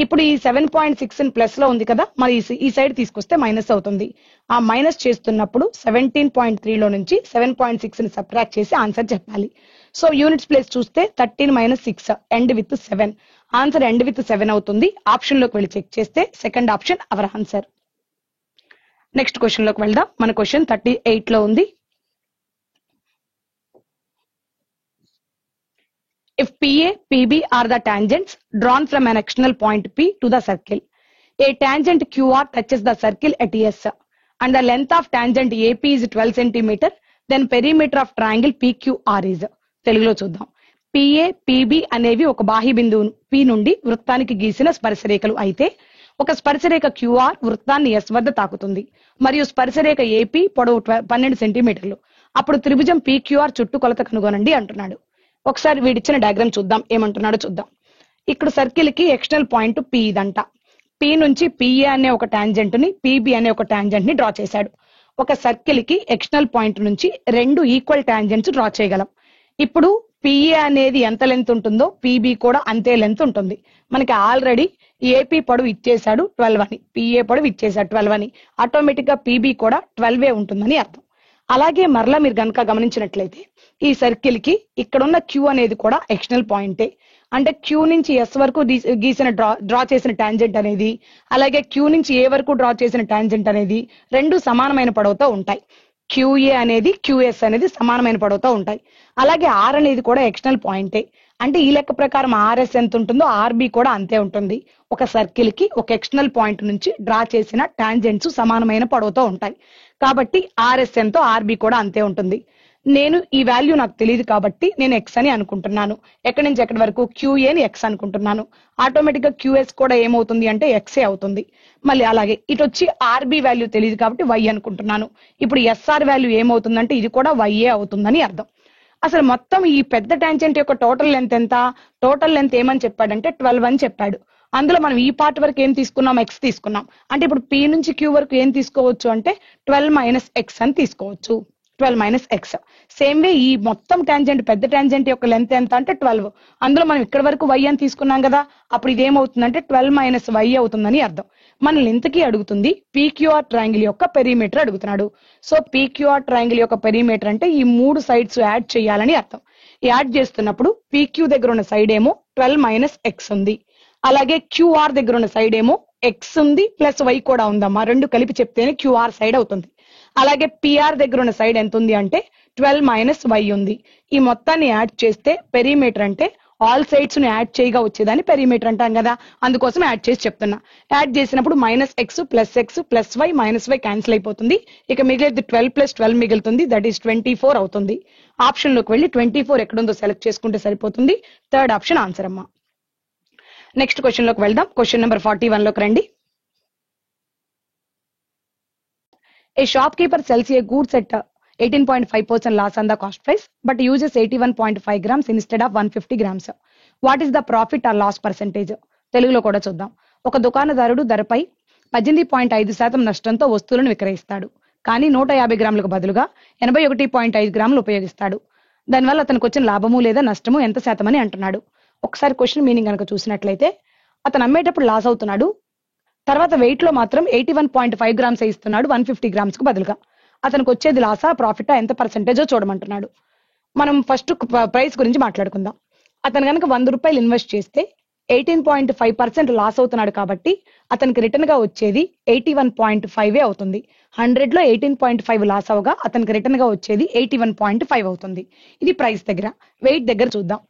ఇప్పుడు ఈ 7.6 ప్లస్ లో ఉంది కదా, మరి ఈ సైడ్ తీసుకొస్తే మైనస్ అవుతుంది. ఆ మైనస్ చేస్తున్నప్పుడు 17.3 లో నుంచి 7.6 ని సబ్ట్రాక్ట్ చేసి ఆన్సర్ చెప్పాలి. సో యూనిట్స్ ప్లేస్ చూస్తే 13 - 6 end with 7. Answer end with 7 అవుతుంది. ఆప్షన్ లోకి వెళ్ళి చెక్ చేస్తే second option our answer. Next question లోకి వెళ్దాం. మన క్వశ్చన్ 38 లో ఉంది. If PA, PB are the tangents drawn from an external point P to the circle, a tangent QR touches the circle at S and the length of tangent AP is 12 cm, then perimeter of triangle PQR is. తెలుగులో చూద్దాం. PA, PB అనేవి ఒక బాహ్య బిందువు P నుండి వృత్తానికి గీసిన స్పర్శరేఖలు అయితే ఒక స్పర్శరేఖ QR వృత్తాన్ని S వద్ద తాకుతుంది మరియు స్పర్శరేఖ AP పొడవు 12 సెంటీమీటర్లు. అప్పుడు త్రిభుజం PQR చుట్టుకొలత కనుగొనండి అంటున్నాడు. ఒకసారి వీడిచ్చిన డయాగ్రామ్ చూద్దాం, ఏమంటున్నాడో చూద్దాం. ఇక్కడ సర్కిల్ కి ఎక్స్టర్నల్ పాయింట్ P ఇదంట. P నుంచి PA అనే ఒక టాంజెంట్ ని, PB అనే ఒక టాంజెంట్ ని డ్రా చేశాడు. ఒక సర్కిల్ కి ఎక్స్టర్నల్ పాయింట్ నుంచి రెండు ఈక్వల్ టాంజెంట్స్ డ్రా చేయగలం. ఇప్పుడు PA అనేది ఎంత లెంత్ ఉంటుందో PB కూడా అంతే లెంత్ ఉంటుంది. మనకి ఆల్రెడీ AP పొడవు ఇచ్చేసాడు 12 అని, PA పొడవు ఇచ్చేసాడు 12 అని, ఆటోమేటిక్ గా PB కూడా 12 ఉంటుందని అర్థం. అలాగే మరలా మీరు కనుక గమనించినట్లయితే ఈ సర్కిల్ కి ఇక్కడ ఉన్న Q అనేది కూడా ఎక్స్టర్నల్ పాయింటే. అంటే Q నుంచి S వరకు గీసిన డ్రా చేసిన టాంజెంట్ అనేది, అలాగే Q నుంచి A వరకు డ్రా చేసిన టాంజెంట్ అనేది రెండు సమానమైన పొడవుతో ఉంటాయి. QA అనేది QS అనేది సమానమైన పొడవుతో ఉంటాయి. అలాగే R అనేది కూడా ఎక్స్టర్నల్ పాయింటే. అంటే ఈ లెక్క ప్రకారం RS ఎంత ఉంటుందో RB కూడా అంతే ఉంటుంది. ఒక సర్కిల్ కి ఒక ఎక్స్టర్నల్ పాయింట్ నుంచి డ్రా చేసిన టాంజెంట్స్ సమానమైన పొడవుతో ఉంటాయి కాబట్టి RS ఎంతో RB కూడా అంతే ఉంటుంది. నేను ఈ వాల్యూ నాకు తెలియదు కాబట్టి నేను X అని అనుకుంటున్నాను. ఎక్కడి నుంచి ఎక్కడి వరకు QA ని X అనుకుంటున్నాను. ఆటోమేటిక్ గా QS కూడా ఏమవుతుంది అంటే XA అవుతుంది. మళ్ళీ అలాగే ఇటు వచ్చి RB వాల్యూ తెలియదు కాబట్టి Y అనుకుంటున్నాను. ఇప్పుడు SR వాల్యూ ఏమవుతుందంటే ఇది కూడా YA అవుతుందని అర్థం. అసలు మొత్తం ఈ పెద్ద టాంజెంట్ యొక్క టోటల్ లెంత్ ఎంత? టోటల్ లెంత్ ఏమని చెప్పాడంటే 12 అని చెప్పాడు. అందులో మనం ఈ పార్ట్ వరకు ఏం తీసుకున్నాం? X తీసుకున్నాం. అంటే ఇప్పుడు P నుంచి Q వరకు ఏం తీసుకోవచ్చు అంటే 12 - X అని తీసుకోవచ్చు. 12 - X. సేమ్ వే ఈ మొత్తం టాంజెంట్ పెద్ద టాంజెంట్ యొక్క లెంత్ ఎంత అంటే 12. అందులో మనం ఇక్కడ వరకు Y అని తీసుకున్నాం కదా, అప్పుడు ఇది ఏమవుతుందంటే 12 - Y అవుతుందని అర్థం. మన ఇంతకీ అడుగుతుంది PQR ట్రయాంగిల్ యొక్క పెరిమీటర్ అడుగుతున్నాడు. సో PQR ట్రయాంగిల్ యొక్క పెరిమీటర్ అంటే ఈ మూడు సైడ్స్ యాడ్ చేయాలని అర్థం. యాడ్ చేస్తున్నప్పుడు PQ దగ్గర ఉన్న సైడ్ ఏమో 12 - X ఉంది, అలాగే QR దగ్గర ఉన్న సైడ్ ఏమో X ఉంది ప్లస్ Y కూడా ఉందమ్మా. రెండు కలిపి చెప్తేనే QR సైడ్ అవుతుంది. అలాగే PR దగ్గర ఉన్న సైడ్ ఎంత ఉంది అంటే 12 - Y ఉంది. ఈ మొత్తాన్ని యాడ్ చేస్తే పెరిమీటర్ అంటే ఆల్ సైడ్స్ ను యాడ్ చేయగా వచ్చేదాన్ని పెరిమీటర్ అంటాం కదా, అందుకోసం యాడ్ చేసి చెప్తున్నా. యాడ్ చేసినప్పుడు -X + X + Y -Y cancel అయిపోతుంది. ఇక మిగిలేదు 12 + 12 మిగులుతుంది, దట్ ఈస్ 24 అవుతుంది. ఆప్షన్ లోకి వెళ్ళి 24 ఎక్కడుందో సెలెక్ట్ చేసుకుంటే సరిపోతుంది. థర్డ్ ఆప్షన్ ఆన్సర్ అమ్మా. నెక్స్ట్ క్వశ్చన్ లోకి వెళ్దాం. క్వశ్చన్ నెంబర్ 41 లోకి రండి. A shopkeeper sells a goods at 18.5% loss on the cost price but uses 81.5 grams instead of 150 grams. What is the profit or loss percentage? తెలుగులో కూడా చూద్దాం. ఒక దుకాణదారుడు ధరపై 18.5% నష్టంతో వస్తువులను విక్రయిస్తాడు. కానీ 150 గ్రాములకు బదులుగా 81.5 గ్రాములు ఉపయోగిస్తాడు. దానివల్ల అతనికి వచ్చిన లాభము లేదా నష్టము ఎంత శాతం అని అంటున్నాడు. ఒకసారి క్వశ్చన్ మీనింగ్ కనుక చూసినట్లయితే అతను అమ్మేటప్పుడు లాస్ అవుతున్నాడు, తర్వాత వెయిట్ లో మాత్రం 81.5 గ్రామ్స్ ఇస్తున్నాడు 150 గ్రామ్స్ కు బదులుగా. అతనికి వచ్చేది లాసా ప్రాఫిటా ఎంత పర్సెంటేజో చూడమంటున్నాడు. మనం ఫస్ట్ ప్రైస్ గురించి మాట్లాడుకుందాం. అతను కనుక 100 రూపాయలు ఇన్వెస్ట్ చేస్తే 18.5% లాస్ అవుతున్నాడు కాబట్టి అతనికి రిటర్న్ గా వచ్చేది 81.5 అవుతుంది. 100 లో 18.5 లాస్ అవగా అతనికి రిటర్న్ గా వచ్చేది 81.5 అవుతుంది. ఇది ప్రైస్ దగ్గర. వెయిట్ దగ్గర చూద్దాం.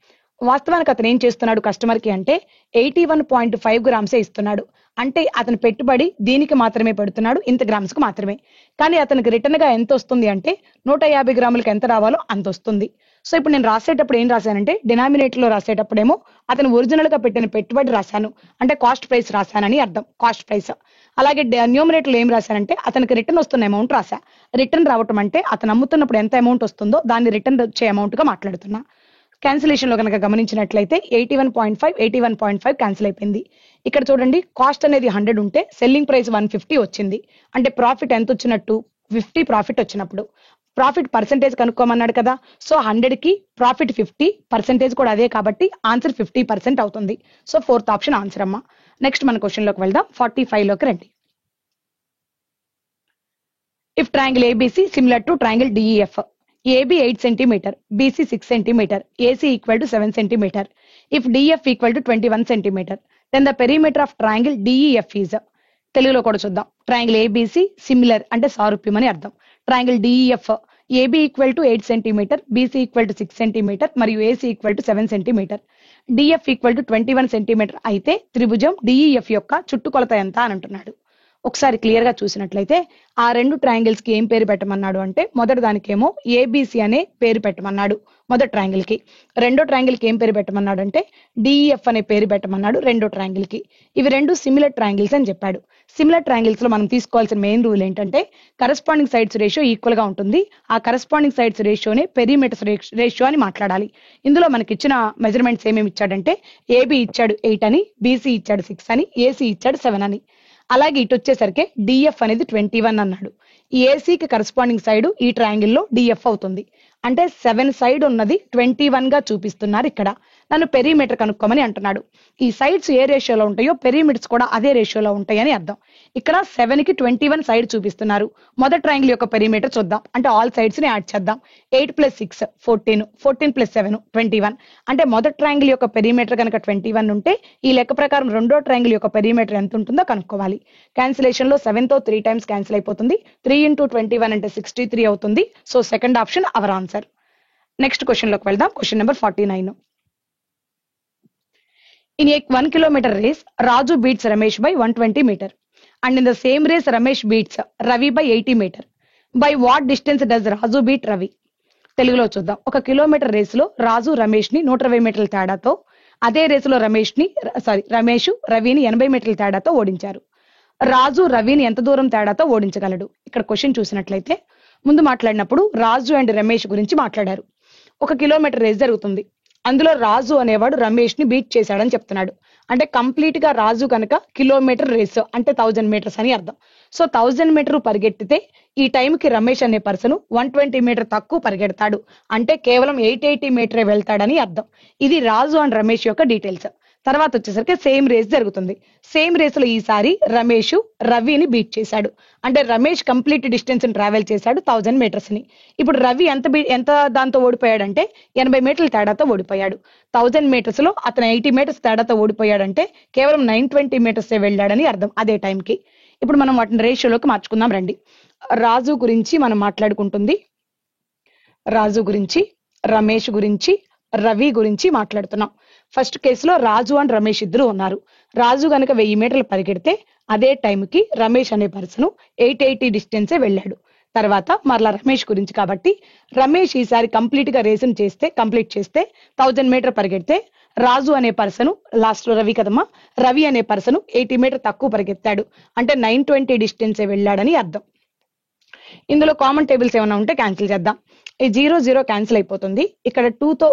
వాస్తవానికి అతను ఏం చేస్తున్నాడు కస్టమర్ కి అంటే 81.5 గ్రామ్సే ఇస్తున్నాడు. అంటే అతను పెట్టుబడి దీనికి మాత్రమే పెడుతున్నాడు, ఇంత గ్రామ్స్ కు మాత్రమే. కానీ అతనికి రిటర్న్ గా ఎంత వస్తుంది అంటే 150 గ్రాములకు ఎంత రావాలో అంత వస్తుంది. సో ఇప్పుడు నేను రాసేటప్పుడు ఏం రాశానంటే డినామినేటర్ లో రాసేటప్పుడేమో అతను ఒరిజినల్ గా పెట్టిన పెట్టుబడి రాశాను, అంటే కాస్ట్ ప్రైస్ రాశానని అర్థం, కాస్ట్ ప్రైస్. అలాగే న్యూమరేటర్ లో ఏం రాశానంటే అతనికి రిటర్న్ వస్తున్న అమౌంట్ రాశా. రిటర్న్ రావటం అంటే అతను అమ్ముతున్నప్పుడు ఎంత అమౌంట్ వస్తుందో దాన్ని రిటర్న్ వచ్చే అమౌంట్ గా మాట్లాడుతున్నా. క్యాన్సిలేషన్ లో కనుక గమనించినట్లయితే 81.5 81.5 క్యాన్సిల్ అయిపోయింది. ఇక్కడ చూడండి, కాస్ట్ అనేది 100 ఉంటే సెల్లింగ్ ప్రైస్ 150 వచ్చింది. అంటే ప్రాఫిట్ ఎంత వచ్చినట్టు? 50 ప్రాఫిట్ వచ్చినప్పుడు. ప్రాఫిట్ పర్సెంటేజ్ కనుక్కోమన్నాడు కదా, సో 100 కి ప్రాఫిట్ 50, పర్సెంటేజ్ కూడా అదే కాబట్టి ఆన్సర్ 50% అవుతుంది. సో 4th ఆప్షన్ ఆన్సర్ అమ్మా. నెక్స్ట్ మన క్వశ్చన్ లోకి వెళ్దాం. 45 లోకి రండి. If triangle ABC similar to triangle DEF, AB 8 cm, BC 6 cm, AC equal to 7 cm. If DF equal to 21 cm, then the perimeter of triangle DEF is. తెలుగులో కూడా చూద్దాం. Triangle ABC similar అంటే సారూప్యం అని అర్థం. Triangle DEF AB equal to 8 cm, BC equal to 6 cm మరియు AC equal to 7 cm. DF equal to 21 cm అయితే త్రిభుజం DEF యొక్క చుట్టుకొలత ఎంత అని అంటున్నాడు. ఒకసారి క్లియర్ గా చూసినట్లయితే ఆ రెండు ట్రయాంగిల్స్ కి ఏం పేరు పెట్టమన్నాడు అంటే, మొదటి దానికేమో ఏబిసి అనే పేరు పెట్టమన్నాడు మొదటి ట్రయాంగిల్ కి. రెండో ట్రయాంగిల్ కి ఏం పేరు పెట్టమన్నాడు అంటే డిఈఎఫ్ అనే పేరు పెట్టమన్నాడు రెండో ట్రయాంగిల్ కి. ఇవి రెండు సిమిలర్ ట్రయాంగిల్స్ అని చెప్పాడు. సిమిలర్ ట్రయాంగిల్స్ లో మనం తీసుకోవాల్సిన మెయిన్ రూల్ ఏంటంటే కరెస్పాండింగ్ సైడ్స్ రేషియో ఈక్వల్ గా ఉంటుంది. ఆ కరెస్పాండింగ్ సైడ్స్ రేషియోనే పెరిమీటర్స్ రేషియో అని మాట్లాడాలి. ఇందులో మనకి ఇచ్చిన మెజర్మెంట్స్ ఏమేమి ఇచ్చాడంటే ఏబి ఇచ్చాడు 8 అని, బీసీ ఇచ్చాడు 6 అని, ఏసీ ఇచ్చాడు 7 అని. అలాగే ఇటు వచ్చేసరికి డిఎఫ్ అనేది 21 అన్నాడు. ఈ ఏసీకి కరెస్పాండింగ్ సైడ్ ఈ ట్రయాంగిల్ లో డిఎఫ్ అవుతుంది. అంటే 7 సైడ్ ఉన్నది 21 గా చూపిస్తున్నారు ఇక్కడ. నన్ను పెరిమీటర్ కనుక్కోమని అంటున్నాడు. ఈ సైడ్స్ ఏ రేషియోలో ఉంటాయో పెరిమీటర్స్ కూడా అదే రేషియోలో ఉంటాయని అర్థం. ఇక్కడ 7 కి 21 సైడ్ చూపిస్తున్నారు. మొదటి ట్రయాంగిల్ యొక్క పెరిమీటర్ చూద్దాం. అంటే ఆల్ సైడ్స్ ని యాడ్ చేద్దాం. 8 + 6 14, 14 + 7 21. అంటే మొదటి ట్రయాంగిల్ యొక్క పెరిమీటర్ కనుక 21 ఉంటే ఈ లెక్క ప్రకారం రెండో ట్రయాంగిల్ యొక్క పెరిమీటర్ ఎంత ఉంటుందో కనుక్కోవాలి. క్యాన్సిలేషన్ లో 7 తో 3 టైమ్స్ క్యాన్సిల్ అయిపోతుంది. 3 × 21 అంటే 63 అవుతుంది. So second option our answer. Next question లోకి వెళ్దాం. Question number 49. In a 1 kilometer race, Raju beats Ramesh by 120 meter. And in the same race, Ramesh beats Ravi by 80 meter. By what distance does Raju beat Ravi? తెలుగులో చూద్దాం. 1 kilometre race లో రాజు రమేష్ ని 120 మీటర్ల తేడాతో, అదే రేసులో రమేష్ రవిని 80 మీటర్ల తేడాతో ఓడించారు. రాజు రవిని ఎంత దూరం తేడాతో ఓడించగలడు? ఇక్కడ క్వశ్చన్ చూసినట్లయితే ముందు మాట్లాడినప్పుడు రాజు అండ్ రమేష్ గురించి మాట్లాడారు. 1 కిలోమీటర్ రేస్ జరుగుతుంది. అందులో రాజు అనేవాడు రమేష్ ని బీట్ చేశాడని చెప్తున్నాడు. అంటే కంప్లీట్ గా రాజు కనుక కిలోమీటర్ రేస్ అంటే 1000 మీటర్స్ అని అర్థం. సో 1000 మీటర్ పరిగెత్తితే ఈ టైంకి రమేష్ అనే పర్సన్ 120 మీటర్ తక్కువ పరిగెడతాడు. అంటే కేవలం 880 మీటరే వెళ్తాడని అర్థం. ఇది రాజు అండ్ రమేష్ యొక్క డీటెయిల్స్. తర్వాత వచ్చేసరికి సేమ్ రేస్ జరుగుతుంది. సేమ్ రేస్ లో ఈసారి రమేష్ రవిని బీట్ చేశాడు. అంటే రమేష్ కంప్లీట్ డిస్టెన్స్ ట్రావెల్ చేశాడు 1000 మీటర్స్ ని. ఇప్పుడు రవి ఎంత దాంతో ఓడిపోయాడంటే 80 మీటర్ల తేడాతో ఓడిపోయాడు. 1000 మీటర్స్ లో అతను 80 మీటర్స్ తేడాతో ఓడిపోయాడంటే కేవలం 920 మీటర్స్ వెళ్ళాడని అర్థం అదే టైంకి. ఇప్పుడు మనం వాటిని రేషియోలోకి మార్చుకుందాం రండి. రాజు గురించి మనం మాట్లాడుకుంటుంది, రాజు గురించి, రమేష్ గురించి, రవి గురించి మాట్లాడుతున్నాం. ఫస్ట్ కేసులో రాజు అండ్ రమేష్ ఇద్దరు ఉన్నారు. రాజు గనక 1000 మీటర్లు పరిగెడితే అదే టైంకి రమేష్ అనే పర్సన్ 880 డిస్టెన్సే వెళ్ళాడు. తర్వాత మరలా రమేష్ గురించి కాబట్టి రమేష్ ఈసారి కంప్లీట్ చేస్తే 1000 మీటర్ పరిగెడితే రాజు అనే పర్సన్ లాస్ట్ లో రవి కదమ్మా, రవి అనే పర్సన్ 80 మీటర్ తక్కువ పరిగెత్తాడు. అంటే 920 డిస్టెన్సే వెళ్ళాడని అర్థం. ఇందులో కామన్ టేబుల్స్ ఏమైనా ఉంటే క్యాన్సిల్ చేద్దాం. ఈ 0 0 క్యాన్సిల్ అయిపోతుంది. ఇక్కడ 2 తో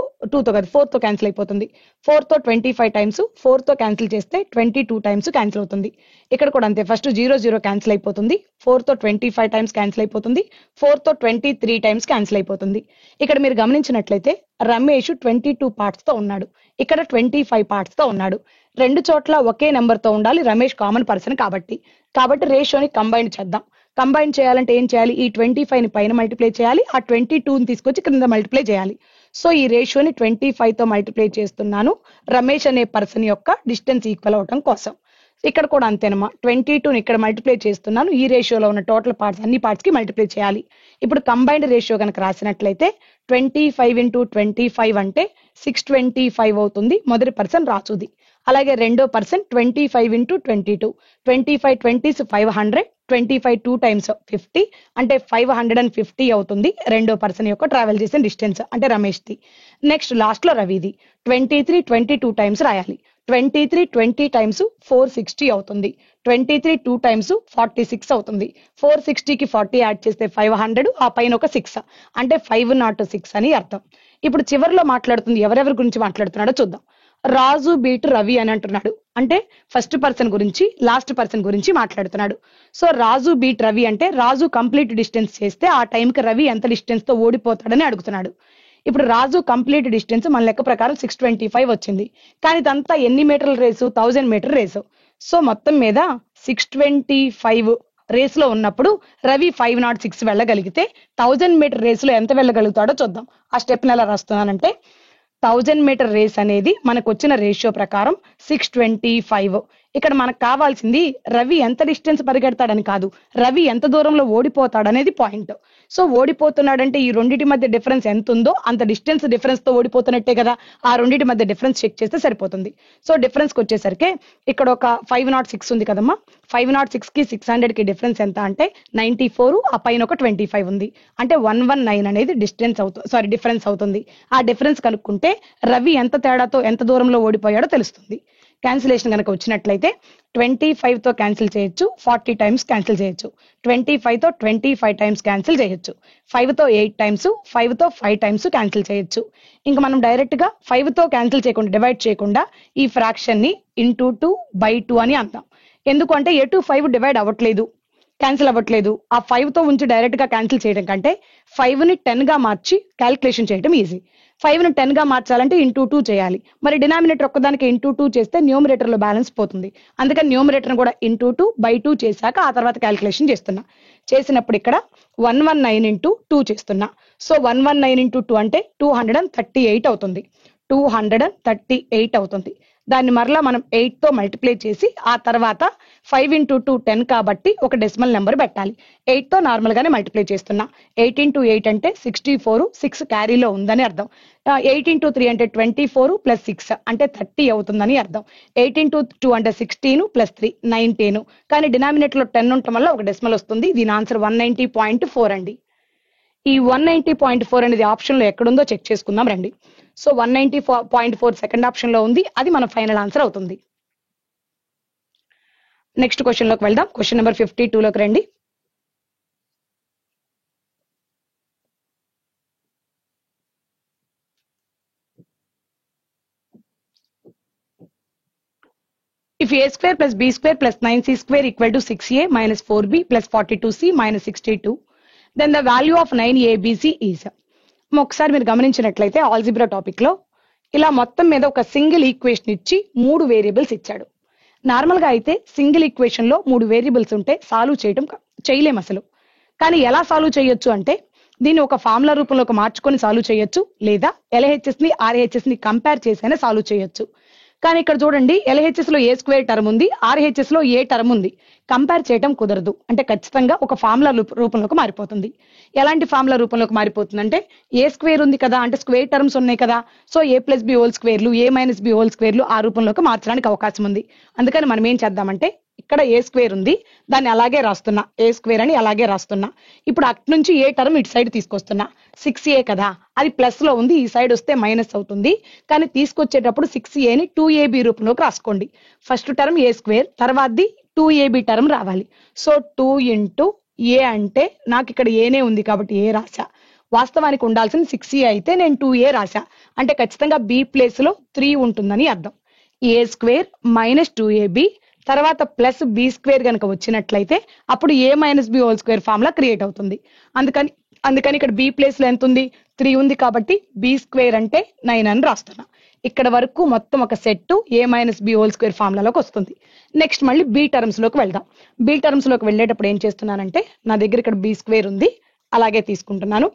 కాదు 4 తో క్యాన్సిల్ అయిపోతుంది. 4 తో 25 టైమ్స్, 4 తో క్యాన్సిల్ చేస్తే 22 టైమ్స్ క్యాన్సిల్ అవుతుంది. ఇక్కడ కూడా అంతే, ఫస్ట్ 0 0 క్యాన్సిల్ అయిపోతుంది. 4 తో 25 టైమ్స్ క్యాన్సిల్ అయిపోతుంది. 4 తో 23 టైమ్స్ క్యాన్సిల్ అయిపోతుంది. ఇక్కడ మీరు గమనించినట్లయితే రమేష్ 22 పార్ట్స్ తో ఉన్నాడు, ఇక్కడ 25 పార్ట్స్ తో ఉన్నాడు. రెండు చోట్ల ఒకే నెంబర్ తో ఉండాలి. రమేష్ కామన్ పర్సన్ కాబట్టి రేషియోని కంబైన్ చేద్దాం. కంబైన్ చేయాలంటే ఏం చేయాలి? ఈ 25 ని పైన మల్టిప్లై చేయాలి, ఆ 22ని తీసుకొచ్చి క్రింద మల్టిప్లై చేయాలి. సో ఈ రేషియోని 25 తో మల్టిప్లై చేస్తున్నాను రమేష్ అనే పర్సన్ యొక్క డిస్టెన్స్ ఈక్వల్ అవటం కోసం. ఇక్కడ కూడా అంతేనమ్మా, 22ని ఇక్కడ మల్టిప్లై చేస్తున్నాను. ఈ రేషియోలో ఉన్న టోటల్ పార్ట్స్ అన్ని పార్ట్స్ కి మల్టిప్లై చేయాలి. ఇప్పుడు కంబైన్డ్ రేషియో కనుక రాసినట్లయితే 25 × 25 అంటే 625 అవుతుంది. మొదటి పర్సన్ రాజుది. అలాగే రెండో పర్సన్ 25 × 22, 25 20s 500, 25 2 times 50 అంటే 550 అవుతుంది రెండో పర్సన్ యొక్క ట్రావెల్ చేసిన డిస్టెన్స్ అంటే రమేష్ ది. నెక్స్ట్ లాస్ట్ లో రవిది 23 22 టైమ్స్ రాయాలి. 23 20 టైమ్స్ 460 అవుతుంది. 23 2 టైమ్స్ 46 అవుతుంది. 460కి 40 యాడ్ చేస్తే 500, ఆ పైన ఒక 6 అంటే 506 అని అర్థం. ఇప్పుడు చివరిలో మాట్లాడుతుంది ఎవరెవరి గురించి మాట్లాడుతున్నాడో చూద్దాం. రాజు బీట్ రవి అని అంటున్నాడు, అంటే ఫస్ట్ పర్సన్ గురించి లాస్ట్ పర్సన్ గురించి మాట్లాడుతున్నాడు. సో రాజు బీట్ రవి అంటే రాజు కంప్లీట్ డిస్టెన్స్ చేస్తే ఆ టైంకి రవి ఎంత డిస్టెన్స్ తో ఓడిపోతాడని అడుగుతున్నాడు. ఇప్పుడు రాజు కంప్లీట్ డిస్టెన్స్ మన లెక్క ప్రకారం 625 వచ్చింది, కానీ ఇదంతా ఎన్ని మీటర్ల రేసు? 1000 metre race. సో మొత్తం మీద 625 రేస్ లో ఉన్నప్పుడు రవి 506 వెళ్ళగలిగితే 1000 మీటర్ రేసులో ఎంత వెళ్ళగలుగుతాడో చూద్దాం. ఆ స్టెప్ ఎలా రాస్తున్నానంటే 1000 మీటర్ రేస్ అనేది మనకు వచ్చిన రేషియో ప్రకారం 625. ఇక్కడ మనకు కావాల్సింది రవి ఎంత డిస్టెన్స్ పరిగెడతాడని కాదు, రవి ఎంత దూరంలో ఓడిపోతాడనేది పాయింట్. సో ఓడిపోతున్నాడంటే ఈ రెండింటి మధ్య డిఫరెన్స్ ఎంత ఉందో అంత డిఫరెన్స్ తో ఓడిపోతున్నట్టే కదా. ఆ రెండింటి మధ్య డిఫరెన్స్ చెక్ చేస్తే సరిపోతుంది. సో డిఫరెన్స్ కి వచ్చేసరికి ఇక్కడ ఒక 506 ఉంది కదమ్మా, 506 కి 600 కి డిఫరెన్స్ ఎంత అంటే 94, ఆ పైన ఒక 25 ఉంది, అంటే 119 అనేది డిఫరెన్స్ అవుతుంది. ఆ డిఫరెన్స్ కనుక్కుంటే రవి ఎంత తేడాతో ఎంత దూరంలో ఓడిపోయాడో తెలుస్తుంది. క్యాన్సిలేషన్ కనుక వచ్చినట్లయితే 25 తో క్యాన్సిల్ చేయొచ్చు, 40 టైమ్స్ క్యాన్సిల్ చేయొచ్చు, 25 తో 25 టైమ్స్ క్యాన్సిల్ చేయొచ్చు, 5 తో 8 టైమ్స్, 5 తో 5 టైమ్స్ క్యాన్సిల్ చేయొచ్చు. ఇంకా మనం డైరెక్ట్ గా 5 తో క్యాన్సిల్ చేయకుండా, డివైడ్ చేయకుండా ఈ ఫ్రాక్షన్ ని ఇంటూ 2/2 అని అంటాం. ఎందుకంటే ఎటు 5 డివైడ్ అవ్వట్లేదు, క్యాన్సిల్ అవ్వట్లేదు. ఆ 5 తో ఉంచి డైరెక్ట్ గా క్యాన్సిల్ చేయడం కంటే 5 ని 10 గా మార్చి క్యాల్కులేషన్ చేయడం ఈజీ. 5 ని 10 గా మార్చాలంటే ఇంటూ 2 చేయాలి. మరి డినామినేటర్ ఒక్కదానికి ఇంటూ 2 చేస్తే న్యూమరేటర్ లో బ్యాలెన్స్ పోతుంది. అందుకని న్యూమరేటర్ కూడా ఇంటూ 2/2 చేశాక ఆ తర్వాత క్యాల్కులేషన్ చేస్తున్నా. చేసినప్పుడు ఇక్కడ 119 ఇంటూ 2 చేస్తున్నా. సో 119 ఇంటూ 2 అంటే 238 అవుతుంది. 238 అవుతుంది. దాన్ని మరలా మనం 8 తో మల్టిప్లై చేసి ఆ తర్వాత 5 ఇంటూ 2 10 కాబట్టి ఒక డెసిమల్ నెంబర్ పెట్టాలి. 8 తో నార్మల్ గానే మల్టిప్లై చేస్తున్నా. 8 ఇంటూ 8 అంటే 64, 6 క్యారీలో ఉందని అర్థం. 8 ఇంటూ 3 అంటే 24 ప్లస్ 6 అంటే 30 అవుతుందని అర్థం. 8 ఇంటూ 2 అంటే 16 ప్లస్ 3 19. కానీ డినామినేటర్ లో 10 ఉండటం వల్ల ఒక డెసిమల్ వస్తుంది. దీని ఆన్సర్ 190.4 అండి. ఈ 190.4 అనేది ఆప్షన్ లో ఎక్కడుందో చెక్ చేసుకుందాం రండి. సో 190.4 సెకండ్ ఆప్షన్ లో ఉంది, అది మన ఫైనల్ ఆన్సర్ అవుతుంది. నెక్స్ట్ క్వశ్చన్ లోకి వెళ్దాం. క్వశ్చన్ నెంబర్ 52 లోకి రండి. If a square plus b square plus 9c square equal to 6a minus 4b plus 42c minus 62, then the value of 9abc is. ఒకసారి మీరు గమనించినట్లయితే ఆల్జిబ్రా టాపిక్ లో ఇలా మొత్తం మీద ఒక సింగిల్ ఈక్వేషన్ ఇచ్చి 3 వేరియబుల్స్ ఇచ్చాడు. నార్మల్ గా అయితే సింగిల్ ఈక్వేషన్ లో 3 వేరియబుల్స్ ఉంటే సాల్వ్ చేయలేం అసలు. కానీ ఎలా సాల్వ్ చేయొచ్చు అంటే దీన్ని ఒక ఫార్ములా రూపంలోకి మార్చుకొని సాల్వ్ చేయొచ్చు, లేదా LHS ని RHS ని కంపేర్ చేసైనా సాల్వ్ చేయొచ్చు. కానీ ఇక్కడ చూడండి, LHS లో ఏ స్క్వేర్ టర్మ్ ఉంది, RHS లో ఏ టర్మ్ ఉంది, కంపేర్ చేయడం కుదరదు. అంటే ఖచ్చితంగా ఒక ఫార్ములా రూపంలోకి మారిపోతుంది. ఎలాంటి ఫార్ములా రూపంలోకి మారిపోతుంది అంటే ఏ స్క్వేర్ ఉంది కదా, అంటే స్క్వేర్ టర్మ్స్ ఉన్నాయి కదా, సో A+B హోల్ స్క్వేర్లు, A-B హోల్ స్క్వేర్లు ఆ రూపంలోకి మార్చడానికి అవకాశం ఉంది. అందుకని మనం ఏం చేద్దామంటే ఇక్కడ ఏ స్క్వేర్ ఉంది, దాన్ని అలాగే రాస్తున్నా, ఏ స్క్వేర్ అని అలాగే రాస్తున్నా. ఇప్పుడు అటు నుంచి ఏ టర్మ్ ఇటు సైడ్ తీసుకొస్తున్నా. 6a కదా, అది ప్లస్ లో ఉంది, ఈ సైడ్ వస్తే మైనస్ అవుతుంది. కానీ తీసుకొచ్చేటప్పుడు 6a ని 2ab రూపంలోకి రాసుకోండి. ఫస్ట్ టర్మ్ ఏ స్క్వేర్, తర్వాతది 2ab టర్మ్ రావాలి. సో 2 ఇంటూ ఏ అంటే నాకు ఇక్కడ ఏనే ఉంది కాబట్టి ఏ రాశా. వాస్తవానికి ఉండాల్సిన 6a అయితే నేను 2a రాశా. అంటే ఖచ్చితంగా b ప్లేస్ లో 3 ఉంటుందని అర్థం. ఏ స్క్వేర్ మైనస్ 2ab తర్వాత ప్లస్ బి స్క్వేర్ కనుక వచ్చినట్లయితే అప్పుడు A-B whole square formula create అవుతుంది. అందుకని ఇక్కడ బి ప్లేస్ లో ఎంత ఉంది, 3 ఉంది కాబట్టి బి స్క్వేర్ అంటే 9 అని రాస్తున్నా. ఇక్కడ వరకు మొత్తం ఒక సెట్ A-B హోల్ స్క్వేర్ ఫార్ములాలోకి వస్తుంది. నెక్స్ట్ మళ్ళీ బి టర్మ్స్ లోకి వెళ్దాం. బి టర్మ్స్ లోకి వెళ్ళేటప్పుడు ఏం చేస్తున్నానంటే నా దగ్గర ఇక్కడ బి స్క్వేర్ ఉంది, అలాగే తీసుకుంటున్నాను.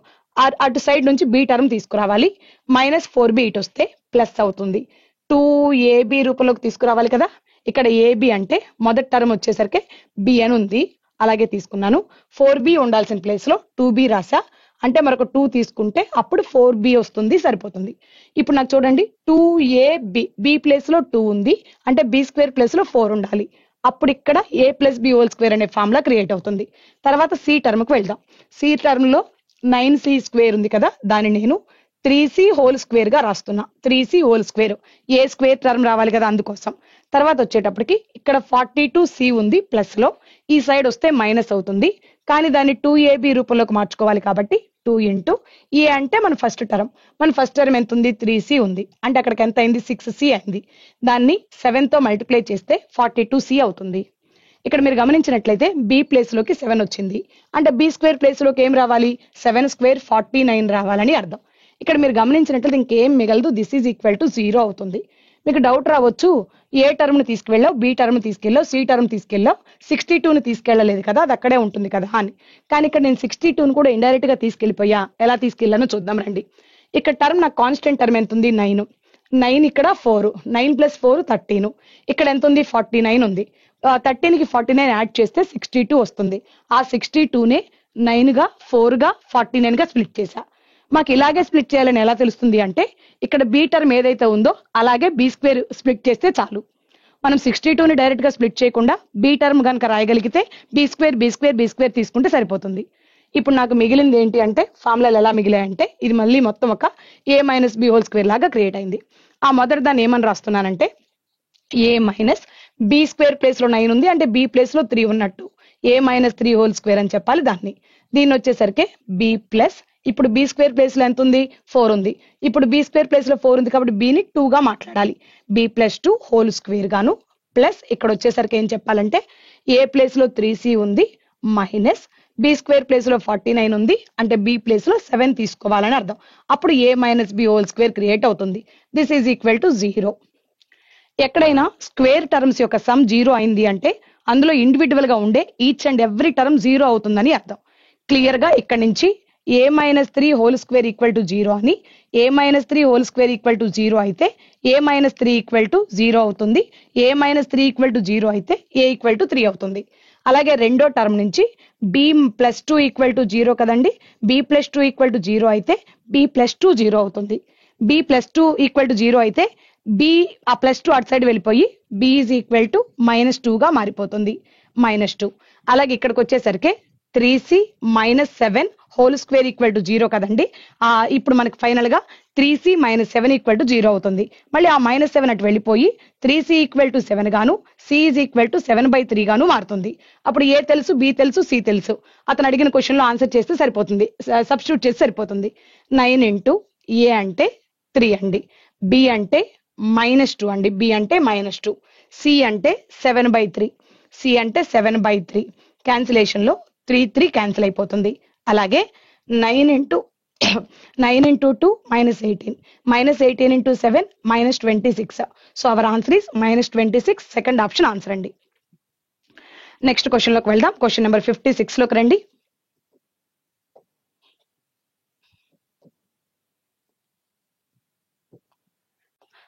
అటు సైడ్ నుంచి బి టర్మ్ తీసుకురావాలి. -4b ఇటు వస్తే ప్లస్ అవుతుంది. 2ab రూపంలోకి తీసుకురావాలి కదా. ఇక్కడ AB అంటే మొదటి టర్మ్ వచ్చేసరికి B అని ఉంది, అలాగే తీసుకున్నాను. 4b ఉండాల్సిన ప్లేస్ లో 2b రాసా. అంటే మరొక 2 తీసుకుంటే అప్పుడు 4b వస్తుంది, సరిపోతుంది. ఇప్పుడు నాకు చూడండి 2ab, b ప్లేస్ లో 2 ఉంది, అంటే b స్క్వేర్ ప్లేస్ లో 4 ఉండాలి. అప్పుడు ఇక్కడ A+B హోల్ స్క్వేర్ అనే ఫార్ములా క్రియేట్ అవుతుంది. తర్వాత సి టర్మ్ కు వెళ్దాం. సి టర్మ్ లో 9c స్క్వేర్ ఉంది కదా, దాన్ని నేను 3c హోల్ స్క్వేర్ గా రాస్తున్నా. 3c హోల్ స్క్వేర్, ఏ స్క్వేర్ టర్మ్ రావాలి కదా అందుకోసం. తర్వాత వచ్చేటప్పటికి ఇక్కడ 42c ఉంది ప్లస్ లో, ఈ సైడ్ వస్తే మైనస్ అవుతుంది. కానీ దాన్ని 2ab రూపంలోకి మార్చుకోవాలి కాబట్టి 2 ఇంటూ ఏ అంటే మన ఫస్ట్ టర్మ్ ఎంత ఉంది 3c ఉంది అంటే అక్కడికి ఎంత అయింది 6c అయింది దాన్ని 7 తో మల్టిప్లై చేస్తే 42c అవుతుంది ఇక్కడ మీరు గమనించినట్లయితే b ప్లేస్ లోకి 7 వచ్చింది అంటే b స్క్వేర్ ప్లేస్ లోకి ఏం రావాలి 7 స్క్వేర్ 49 రావాలని అర్థం ఇక్కడ మీరు గమనించినట్లయితే ఇంకేం మిగలదు దిస్ ఈజ్ ఈక్వల్ టు 0 అవుతుంది మీకు డౌట్ రావచ్చు ఏ టర్మ్ ని తీసుకెళ్ళావు బి టర్మ్ తీసుకెళ్ళావు సి టర్మ్ తీసుకెళ్ళావు 62 ని తీసుకెళ్ళలేదు కదా అది అక్కడే ఉంటుంది కదా అని కానీ ఇక్కడ నేను 62 ని కూడా ఇండైరెక్ట్ గా తీసుకెళ్ళిపోయా ఎలా తీసుకెళ్ళానో చూద్దాం రండి ఇక్కడ టర్మ్ నాకు కాన్స్టెంట్ టర్మ్ ఎంత ఉంది 9 ఇక్కడ 4 9 ప్లస్ 4 13 ఇక్కడ ఎంత ఉంది 49 ఉంది 13 కి 49 యాడ్ చేస్తే 62 వస్తుంది ఆ 62 నే 9 గా 4 గా 49 గా స్ప్లిట్ చేశా మాకు ఇలాగే స్ప్లిట్ చేయాలని ఎలా తెలుస్తుంది అంటే ఇక్కడ బి టర్మ్ ఏదైతే ఉందో అలాగే బి స్క్వేర్ స్ప్లిట్ చేస్తే చాలు మనం 62 ని డైరెక్ట్ గా స్ప్లిట్ చేయకుండా బి టర్మ్ కనుక రాయగలిగితే బి స్క్వేర్ తీసుకుంటే సరిపోతుంది ఇప్పుడు నాకు మిగిలింది ఏంటి అంటే ఫార్ములాలు ఎలా మిగిలాయంటే ఇది మళ్ళీ మొత్తం ఒక a minus B whole square లాగా క్రియేట్ అయింది ఆ మొదటి దాన్ని ఏమని రాస్తున్నానంటే a minus B square place లో 9 ఉంది అంటే బి ప్లేస్ లో 3 ఉన్నట్టు a మైనస్ 3 హోల్ స్క్వేర్ అని చెప్పాలి దీన్ని వచ్చేసరికి బి ప్లస్ ఇప్పుడు బి స్క్వేర్ ప్లేస్ లో ఎంత ఉంది 4 ఉంది ఇప్పుడు బి స్క్వేర్ ప్లేస్ లో 4 ఉంది కాబట్టి బిని 2 గా మాట్లాడాలి బి ప్లస్ 2 హోల్ స్క్వేర్ గాను ప్లస్ ఇక్కడ వచ్చేసరికి ఏం చెప్పాలంటే ఏ ప్లేస్ లో 3c ఉంది మైనస్ బి స్క్వేర్ ప్లేస్ లో 49 ఉంది అంటే బి ప్లేస్ లో 7 తీసుకోవాలని అర్థం అప్పుడు A minus B whole square create అవుతుంది దిస్ ఈజ్ ఈక్వల్ టు 0 ఎక్కడైనా స్క్వేర్ టర్మ్స్ యొక్క సమ్ 0 అయింది అంటే అందులో ఇండివిడ్యువల్ గా ఉండే ఈచ్ అండ్ ఎవ్రీ టర్మ్ 0 అవుతుందని అర్థం క్లియర్ గా ఇక్కడ నుంచి a minus 3 whole square equal to 0 అని a minus 3 whole square equal to 0 అయితే a మైనస్ 3 ఈక్వల్ టు 0 అవుతుంది a మైనస్ 3 ఈక్వల్ టు 0 అయితే a ఈక్వల్ టు 3 అవుతుంది అలాగే రెండో టర్మ్ నుంచి b ప్లస్ 2 ఈక్వల్ టు 0 కదండి b ప్లస్ 2 ఈక్వల్ టు 0 అయితే b ప్లస్ 2 0 అవుతుంది b ప్లస్ 2 ఈక్వల్ టు 0 అయితే b ఆ ప్లస్ 2 అటు సైడ్ వెళ్ళిపోయి b is equal to minus 2 గా మారిపోతుంది మైనస్ 2 అలాగే ఇక్కడికి వచ్చేసరికి 3c minus 7 whole square equal to 0 కదండి ఇప్పుడు మనకి ఫైనల్ గా 3c మైనస్ 7 ఈక్వల్ టు 0 అవుతుంది మళ్ళీ ఆ మైనస్ 7 అటు వెళ్ళిపోయి 3c ఈక్వల్ టు 7 గాను c ఈజ్ ఈక్వల్ టు 7/3 గాను మారుతుంది అప్పుడు ఏ తెలుసు బి తెలుసు సి తెలుసు అతను అడిగిన క్వశ్చన్ లో ఆన్సర్ చేస్తే సరిపోతుంది సబ్స్టిట్యూట్ చేస్తే సరిపోతుంది 9 ఇంటూ ఏ అంటే 3 అండి బి అంటే -2 అండి బి అంటే -2 సి అంటే 7/3 సి అంటే 7/3 క్యాన్సిలేషన్ లో 3 క్యాన్సిల్ అయిపోతుంది అలాగే 9 into 2 -18 into 7 -26 so our answer is -26 second option answer అండి నెక్స్ట్ క్వశ్చన్ లోకి వెళ్దాం క్వశ్చన్ నెంబర్ 56 లోకి రండి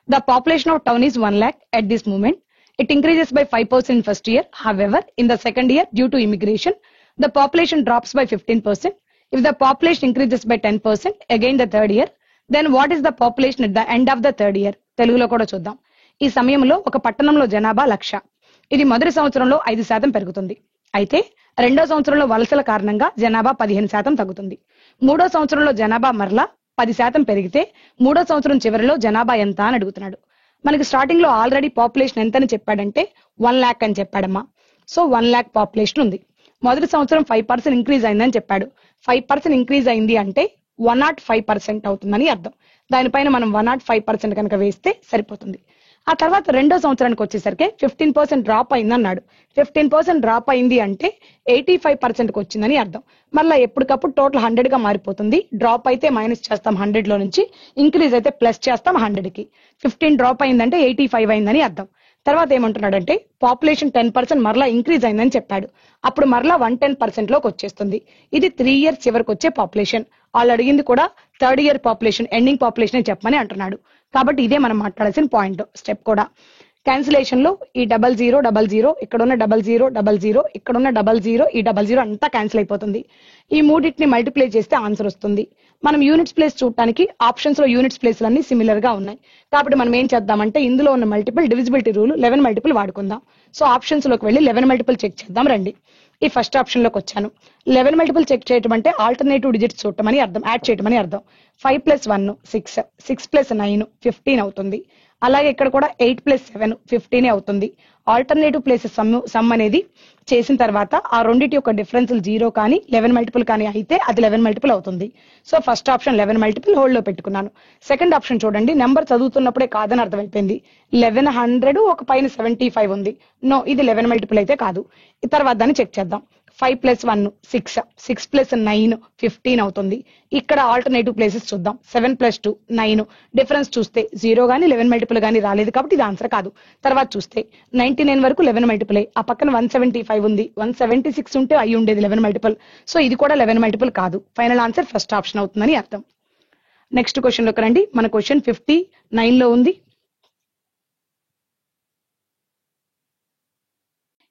The population of town is 1 lakh at this moment. It increases by 5% in first year. However, in the second year, due to immigration, the population drops by 15%. If the population increases by 10% again the third year, then what is the population at the end of the third year? తెలుగులో కూడా చూద్దాం ఈ సమయంలో ఒక పట్టణంలో జనాభా 1,00,000 ఇది మొదటి సంవత్సరంలో 5% పెరుగుతుంది అయితే రెండో సంవత్సరంలో వలసల కారణంగా జనాభా 15% తగ్గుతుంది మూడో సంవత్సరంలో జనాభా మరలా 10% పెరిగితే మూడో సంవత్సరం చివరిలో జనాభా ఎంత అని అడుగుతున్నాడు మనకి స్టార్టింగ్ లో ఆల్రెడీ పాపులేషన్ ఎంత అని చెప్పాడంటే 1 lakh అని చెప్పాడమ్మా సో 1 lakh పాపులేషన్ ఉంది మొదటి సంవత్సరం 5% ఇంక్రీజ్ అయిందని చెప్పాడు 5% ఇంక్రీజ్ అయింది అంటే 105% అవుతుందని అర్థం దానిపైన మనం 105% కనుక వేస్తే సరిపోతుంది ఆ తర్వాత రెండో సంవత్సరానికి వచ్చేసరికి 15% డ్రాప్ అయింది అన్నాడు 15% డ్రాప్ అయింది అంటే 85% కి వచ్చిందని అర్థం మళ్ళీ ఎప్పటికప్పుడు టోటల్ 100 గా మారిపోతుంది డ్రాప్ అయితే మైనస్ చేస్తాం 100 లో నుంచి ఇంక్రీజ్ అయితే ప్లస్ చేస్తాం 100 కి 15 డ్రాప్ అయిందంటే 85 అయిందని అర్థం తర్వాత ఏమంటున్నాడంటే పాపులేషన్ 10% మరలా ఇంక్రీజ్ అయిందని చెప్పాడు అప్పుడు మరలా 110% లోకి వచ్చేస్తుంది ఇది 3 years చివరికి వచ్చే పాపులేషన్ వాళ్ళు అడిగింది కూడా third year population ending population చెప్పమని అంటున్నాడు కాబట్టి ఇదే మనం మాట్లాడాల్సిన పాయింట్ స్టెప్ కూడా క్యాన్సిలేషన్ లో ఈ 0000 ఇక్కడ ఉన్న 0000 ఇక్కడ ఉన్న 00 ఈ 00 అంతా క్యాన్సిల్ అయిపోతుంది ఈ మూడింటిని మల్టిప్లై చేస్తే ఆన్సర్ వస్తుంది మనం యూనిట్స్ ప్లేస్ చూడటానికి ఆప్షన్స్ లో యూనిట్స్ ప్లేస్ అన్ని సిమిలర్ గా ఉన్నాయి కాబట్టి మనం ఏం చేద్దామంటే ఇందులో ఉన్న మల్టిపుల్ డివిజిబిలిటీ రూల్ 11 మల్టిపుల్ వాడుకుందాం సో ఆప్షన్స్ లోకి వెళ్ళి 11 మల్టిపుల్ చెక్ చేద్దాం రండి ఈ ఫస్ట్ ఆప్షన్ లోకి వచ్చాను 11 మల్టిపుల్ చెక్ చేయడం అంటే ఆల్టర్నేటివ్ డిజిట్స్ చూడటమని అర్థం యాడ్ చేయడం అని అర్థం 5 + 1 6 6 + 9 15 అవుతుంది అలాగే ఇక్కడ కూడా 8 + 7 15 అవుతుంది. ఆల్టర్నేటివ్ ప్లేసెస్ సమ్ అనేది చేసిన తర్వాత ఆ రెండింటి యొక్క డిఫరెన్స్ 0 కానీ 11 మల్టిపుల్ కానీ అయితే అది 11 మల్టిపుల్ అవుతుంది. So first option 11 multiple hold లో పెట్టుకున్నాను. సెకండ్ ఆప్షన్ చూడండి, నెంబర్ చదువుతున్నప్పుడే కాదని అర్థమైపోయింది. 1100 ఒక పైన 75 ఉంది. నో, ఇది 11 మల్టిపుల్ అయితే కాదు. తర్వాత దాన్ని చెక్ చేద్దాం. 5 + 1 6, 6 + 9 15 అవుతుంది. ఇక్కడ ఆల్టర్నేటివ్ ప్లేసెస్ చూద్దాం. 7 + 2 9, డిఫరెన్స్ చూస్తే 0 గానీ 11 మల్టిపుల్ గానీ రాలేదు కాబట్టి ఇది ఆన్సర్ కాదు. తర్వాత చూస్తే 99 వరకు 11 మల్టిపుల్, ఆ పక్కన 175 ఉంది, 176 ఉంటే అయి ఉండేది 11 మల్టిపుల్. సో ఇది కూడా 11 మల్టిపుల్ కాదు. ఫైనల్ ఆన్సర్ ఫస్ట్ ఆప్షన్ అవుతుందని అర్థం. నెక్స్ట్ క్వశ్చన్ లోకి రండి. మన క్వశ్చన్ 59 లో ఉంది.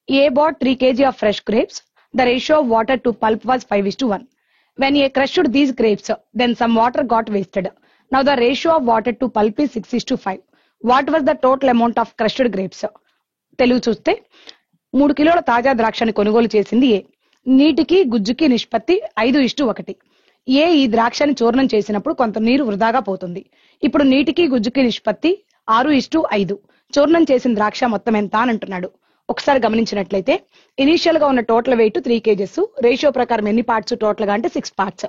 A bought 3 kg of fresh grapes. The ratio of water to pulp was 5:1. When A crushed these grapes, then some water got wasted. Now the ratio of water to pulp is 6:5. What was the total amount of crushed grapes? Telugu చూస్తే 3 కిలోల తాజా ద్రాక్షని కొనుగోలు చేసింది ఏ. నీటికి గుజ్జుకి నిష్పత్తి 5:1. ఏ ఈ ద్రాక్షని చూర్ణం చేసినప్పుడు కొంత నీరు వృధాగా పోతుంది. ఇప్పుడు నీటికి గుజ్జుకి నిష్పత్తి 6:5. చూర్ణం చేసిన ద్రాక్ష మొత్తం ఎంత అని అంటున్నాడు. ఒకసారి గమనించినట్లయితే ఇనీషియల్ గా ఉన్న టోటల్ వెయిట్ 3 kgs, రేషియో ప్రకారం ఎన్ని పార్ట్స్ టోటల్ గా అంటే 6 పార్ట్స్.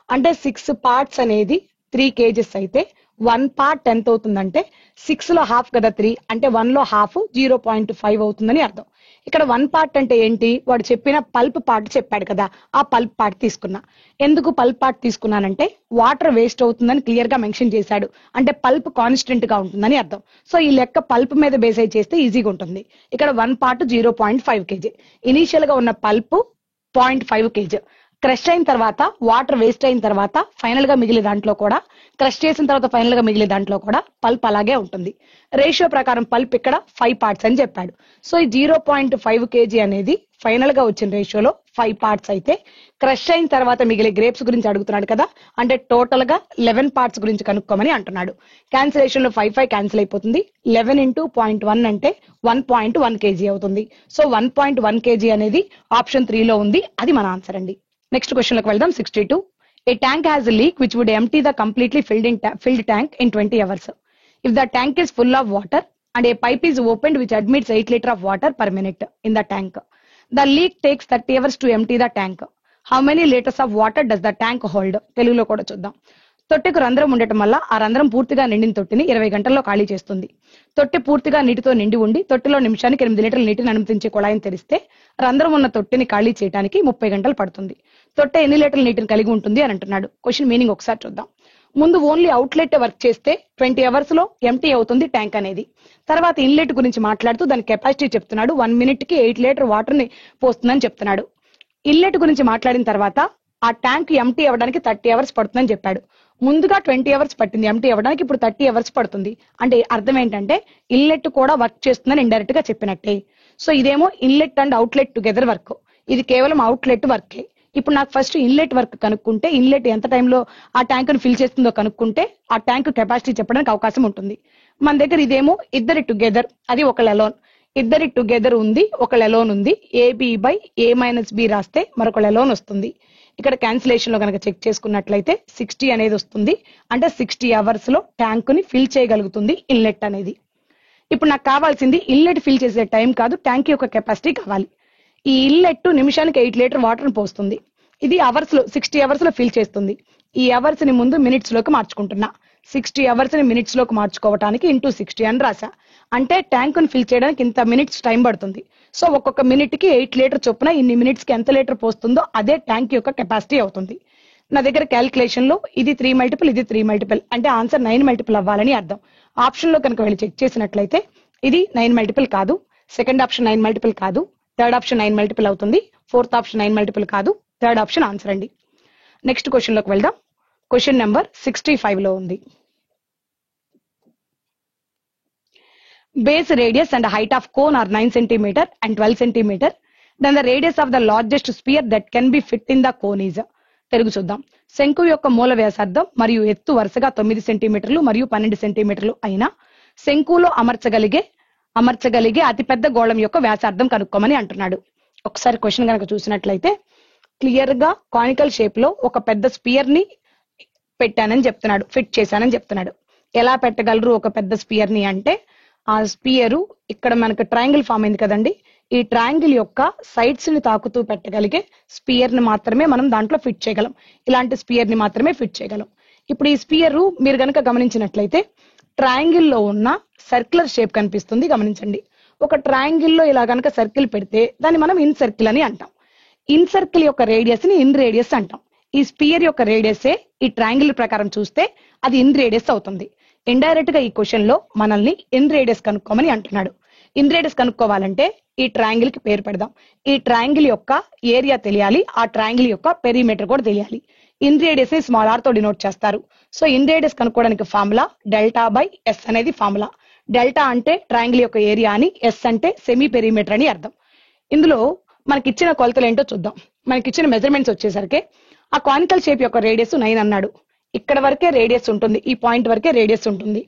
అంటే 6 పార్ట్స్ అనేది 3 kgs అయితే 1 పార్ట్ ఎంత అవుతుందంటే 6 లో హాఫ్ కదా 3, అంటే 1 లో హాఫ్ 0.5 అవుతుందని అర్థం. ఇక్కడ 1 పార్ట్ అంటే ఏంటి, వాడు చెప్పిన పల్ప్ పార్ట్ చెప్పాడు కదా, ఆ పల్ప్ పార్ట్ తీసుకున్నా. ఎందుకు పల్ప్ పార్ట్ తీసుకున్నానంటే వాటర్ వేస్ట్ అవుతుందని క్లియర్ గా మెన్షన్ చేశాడు, అంటే పల్ప్ కాన్స్టెంట్ గా ఉంటుందని అర్థం. సో ఈ లెక్క పల్ప్ మీద బేస్ అయి చేస్తే ఈజీగా ఉంటుంది. ఇక్కడ 1 పార్ట్ 0.5 kg, ఇనీషియల్ గా ఉన్న పల్ప్ 0.5 kg. క్రష్ అయిన తర్వాత వాటర్ వేస్ట్ అయిన తర్వాత ఫైనల్ గా మిగిలే దాంట్లో కూడా, క్రష్ చేసిన తర్వాత ఫైనల్ గా మిగిలే దాంట్లో కూడా పల్ప్ అలాగే ఉంటుంది. రేషియో ప్రకారం పల్ప్ ఇక్కడ 5 పార్ట్స్ అని చెప్పాడు. సో ఈ 0.5 kg అనేది ఫైనల్ గా వచ్చిన రేషియోలో 5 పార్ట్స్ అయితే, క్రష్ అయిన తర్వాత మిగిలే గ్రేప్స్ గురించి అడుగుతున్నాడు కదా, అంటే టోటల్ గా 11 పార్ట్స్ గురించి కనుక్కోమని అంటున్నాడు. క్యాన్సిలేషన్ లో 5 క్యాన్సిల్ అయిపోతుంది. 11 × 0.1 అంటే 1.1 kg అవుతుంది. సో 1.1 kg అనేది ఆప్షన్ 3 లో ఉంది. అది మన ఆన్సర్ అండి. నెక్స్ట్ క్వశ్చన్ లోకి వెళ్దాం. 62. A tank has a leak which would empty the completely filled tank in 20 hours. If the tank is full of water and a pipe is opened which admits 8 liters of water per minute in the tank, the leak takes 30 hours to empty the tank. How many liters of water does the tank hold? తెలుగులో కూడా చూద్దాం. తొట్టెకు రంధ్రం ఉండటం వల్ల ఆ రంధ్రం పూర్తిగా నిండిన తొట్టిని 20 గంటల్లో ఖాళీ చేస్తుంది. తొట్టె పూర్తిగా నీటితో నిండి ఉండి తొట్టెలో నిమిషానికి 8 లీటర్ల నీటిని అనుమతించే కుళాయిని తెరిస్తే రంధ్రం ఉన్న తొట్టెని ఖాళీ చేయడానికి 30 గంటలు పడుతుంది. తొట్టె ఎన్ని లీటర్ల నీటిని కలిగి ఉంటుంది అని అంటున్నాడు. క్వశ్చన్ మీనింగ్ ఒకసారి చూద్దాం. ముందు ఓన్లీ అవుట్లెట్ వర్క్ చేస్తే 20 hours లో ఎంటీ అవుతుంది ట్యాంక్ అనేది. తర్వాత ఇన్లెట్ గురించి మాట్లాడుతూ దాని కెపాసిటీ చెప్తున్నాడు. 1 minute కి 8 లీటర్ వాటర్ ని పోస్తుందని చెప్తున్నాడు. ఇన్లెట్ గురించి మాట్లాడిన తర్వాత ఆ ట్యాంక్ ఎంటీ అవ్వడానికి 30 hours పడుతుందని చెప్పాడు. ముందుగా 20 hours పట్టింది ఎంటీ అవ్వడానికి, ఇప్పుడు 30 hours పడుతుంది. అంటే అర్థం ఏంటంటే ఇన్లెట్ కూడా వర్క్ చేస్తుందని ఇండైరెక్ట్ గా చెప్పినట్టే. సో ఇదేమో inlet and outlet together work, ఇది కేవలం అవుట్లెట్ వర్కే. ఇప్పుడు నాకు ఫస్ట్ ఇన్లెట్ వర్క్ కనుక్కుంటే, ఇన్లెట్ ఎంత టైంలో ఆ ట్యాంక్ ను ఫిల్ చేస్తుందో కనుక్కుంటే ఆ ట్యాంక్ కెపాసిటీ చెప్పడానికి అవకాశం ఉంటుంది. మన దగ్గర ఇదేమో ఇద్దరి టుగెదర్, అది ఒకళ్ళ అలోన్. ఇద్దరి టుగెదర్ ఉంది, ఒకళ్ళ అలోన్ ఉంది. AB/A-B రాస్తే మరొకళ్ళ అలోన్ వస్తుంది. ఇక్కడ క్యాన్సిలేషన్ లో కనుక చెక్ చేసుకున్నట్లయితే 60 అనేది వస్తుంది. అంటే 60 hours లో ట్యాంక్ ని ఫిల్ చేయగలుగుతుంది ఇన్లెట్ అనేది. ఇప్పుడు నాకు కావాల్సింది ఇన్లెట్ ఫిల్ చేసే టైం కాదు, ట్యాంక్ యొక్క కెపాసిటీ కావాలి. ఈ ఇన్లెట్ నిమిషానికి 8 లీటర్ వాటర్ ని పోస్తుంది. ఇది అవర్స్ లో 60 hours లో ఫిల్ చేస్తుంది. ఈ అవర్స్ ని ముందు మినిట్స్ లోకి మార్చుకుంటున్నా. 60 hours ని మినిట్స్ లోకి మార్చుకోవడానికి ×60 అని రాసా. అంటే ట్యాంక్ ని ఫిల్ చేయడానికి ఇంత మినిట్స్ టైం పడుతుంది. సో ఒక్కొక్క మినిట్ కి 8 లీటర్ చొప్పున ఇన్ని మినిట్స్ కి ఎంత లీటర్ పోస్తుందో అదే ట్యాంక్ యొక్క కెపాసిటీ అవుతుంది. నా దగ్గర క్యాలిక్యులేషన్ లో ఇది 3 multiple, ఇది 3 multiple, అంటే ఆన్సర్ 9 multiple అవ్వాలని అర్థం. ఆప్షన్ లో కనుక వెళ్ళి చెక్ చేసినట్లయితే ఇది 9 multiple కాదు, సెకండ్ ఆప్షన్ 9 multiple కాదు, థర్డ్ ఆప్షన్ 9 multiple అవుతుంది, ఫోర్త్ ఆప్షన్ 9 multiple కాదు, థర్డ్ ఆప్షన్ ఆన్సర్ అండి. నెక్స్ట్ క్వశ్చన్ లోకి వెళ్దాం. క్వశ్చన్ నెంబర్ 65 లో ఉంది. Base radius and height of cone are 9 cm and 12 cm. Then the radius of the largest sphere that can be fit in the cone is. Telugu చూద్దాం. శంకు యొక్క మూల వ్యాసార్థం మరియు ఎత్తు వరుసగా 9 సెంటీమీటర్లు మరియు 12 సెంటీమీటర్లు అయినా శంకులో అమర్చగలిగే అతిపెద్ద గోళం యొక్క వ్యాసార్థం కనుక్కోమని అంటున్నాడు. ఒకసారి క్వశ్చన్ కనుక చూసినట్లయితే క్లియర్ గా కానికల్ షేప్ లో ఒక పెద్ద స్పియర్ ని పెట్టానని చెప్తున్నాడు, ఫిట్ చేశానని చెప్తున్నాడు. ఎలా పెట్టగలరు ఒక పెద్ద స్పియర్ ని అంటే, ఆ స్పియర్ ఇక్కడ మనకు ట్రయాంగిల్ ఫామ్ అయింది కదండి, ఈ ట్రయాంగిల్ యొక్క సైడ్స్ ని తాకుతూ పెట్టగలిగే స్పియర్ ని మాత్రమే మనం దాంట్లో ఫిట్ చేయగలం. ఇలాంటి స్పియర్ ని మాత్రమే ఫిట్ చేయగలం. ఇప్పుడు ఈ స్పియర్ మీరు గనక గమనించినట్లయితే ట్రయాంగిల్ లో ఉన్న సర్క్యులర్ షేప్ కనిపిస్తుంది, గమనించండి. ఒక ట్రయాంగిల్ లో ఇలా గనక సర్కిల్ పెడితే దాన్ని మనం ఇన్ సర్కిల్ అని అంటాం. ఇన్ సర్కిల్ యొక్క రేడియస్ ని ఇన్ రేడియస్ అంటాం. ఈ స్పియర్ యొక్క రేడియసే ఈ ట్రయాంగిల్ ప్రకారం చూస్తే అది ఇన్ రేడియస్ అవుతుంది. ఇండైరెక్ట్ గా ఈ క్వశ్చన్ లో మనల్ని ఇన్ రేడియస్ కనుక్కోమని అంటున్నాడు. ఇన్ రేడియస్ కనుక్కోవాలంటే ఈ ట్రయాంగిల్ కి పేరు పెడదాం. ఈ ట్రయాంగిల్ యొక్క ఏరియా తెలియాలి, ఆ ట్రయాంగిల్ యొక్క పెరిమీటర్ కూడా తెలియాలి. ఇన్ రేడియస్ ని స్మాల్ ఆర్ తో డినోట్ చేస్తారు. సో ఇన్ రేడియస్ కనుక్కోవడానికి ఫార్ములా డెల్టా బై ఎస్ అనేది ఫార్ములా. డెల్టా అంటే ట్రయాంగిల్ యొక్క ఏరియా అని, ఎస్ అంటే సెమీ పెరిమీటర్ అని అర్థం. ఇందులో మనకిచ్చిన కొలతలు ఏంటో చూద్దాం. మనకిచ్చిన మెజర్మెంట్స్ వచ్చేసరికి ఆ కానికల్ షేప్ యొక్క రేడియస్ 9 అన్నాడు. ఇక్కడ వరకే రేడియస్ ఉంటుంది, ఈ పాయింట్ వరకే రేడియస్ ఉంటుంది,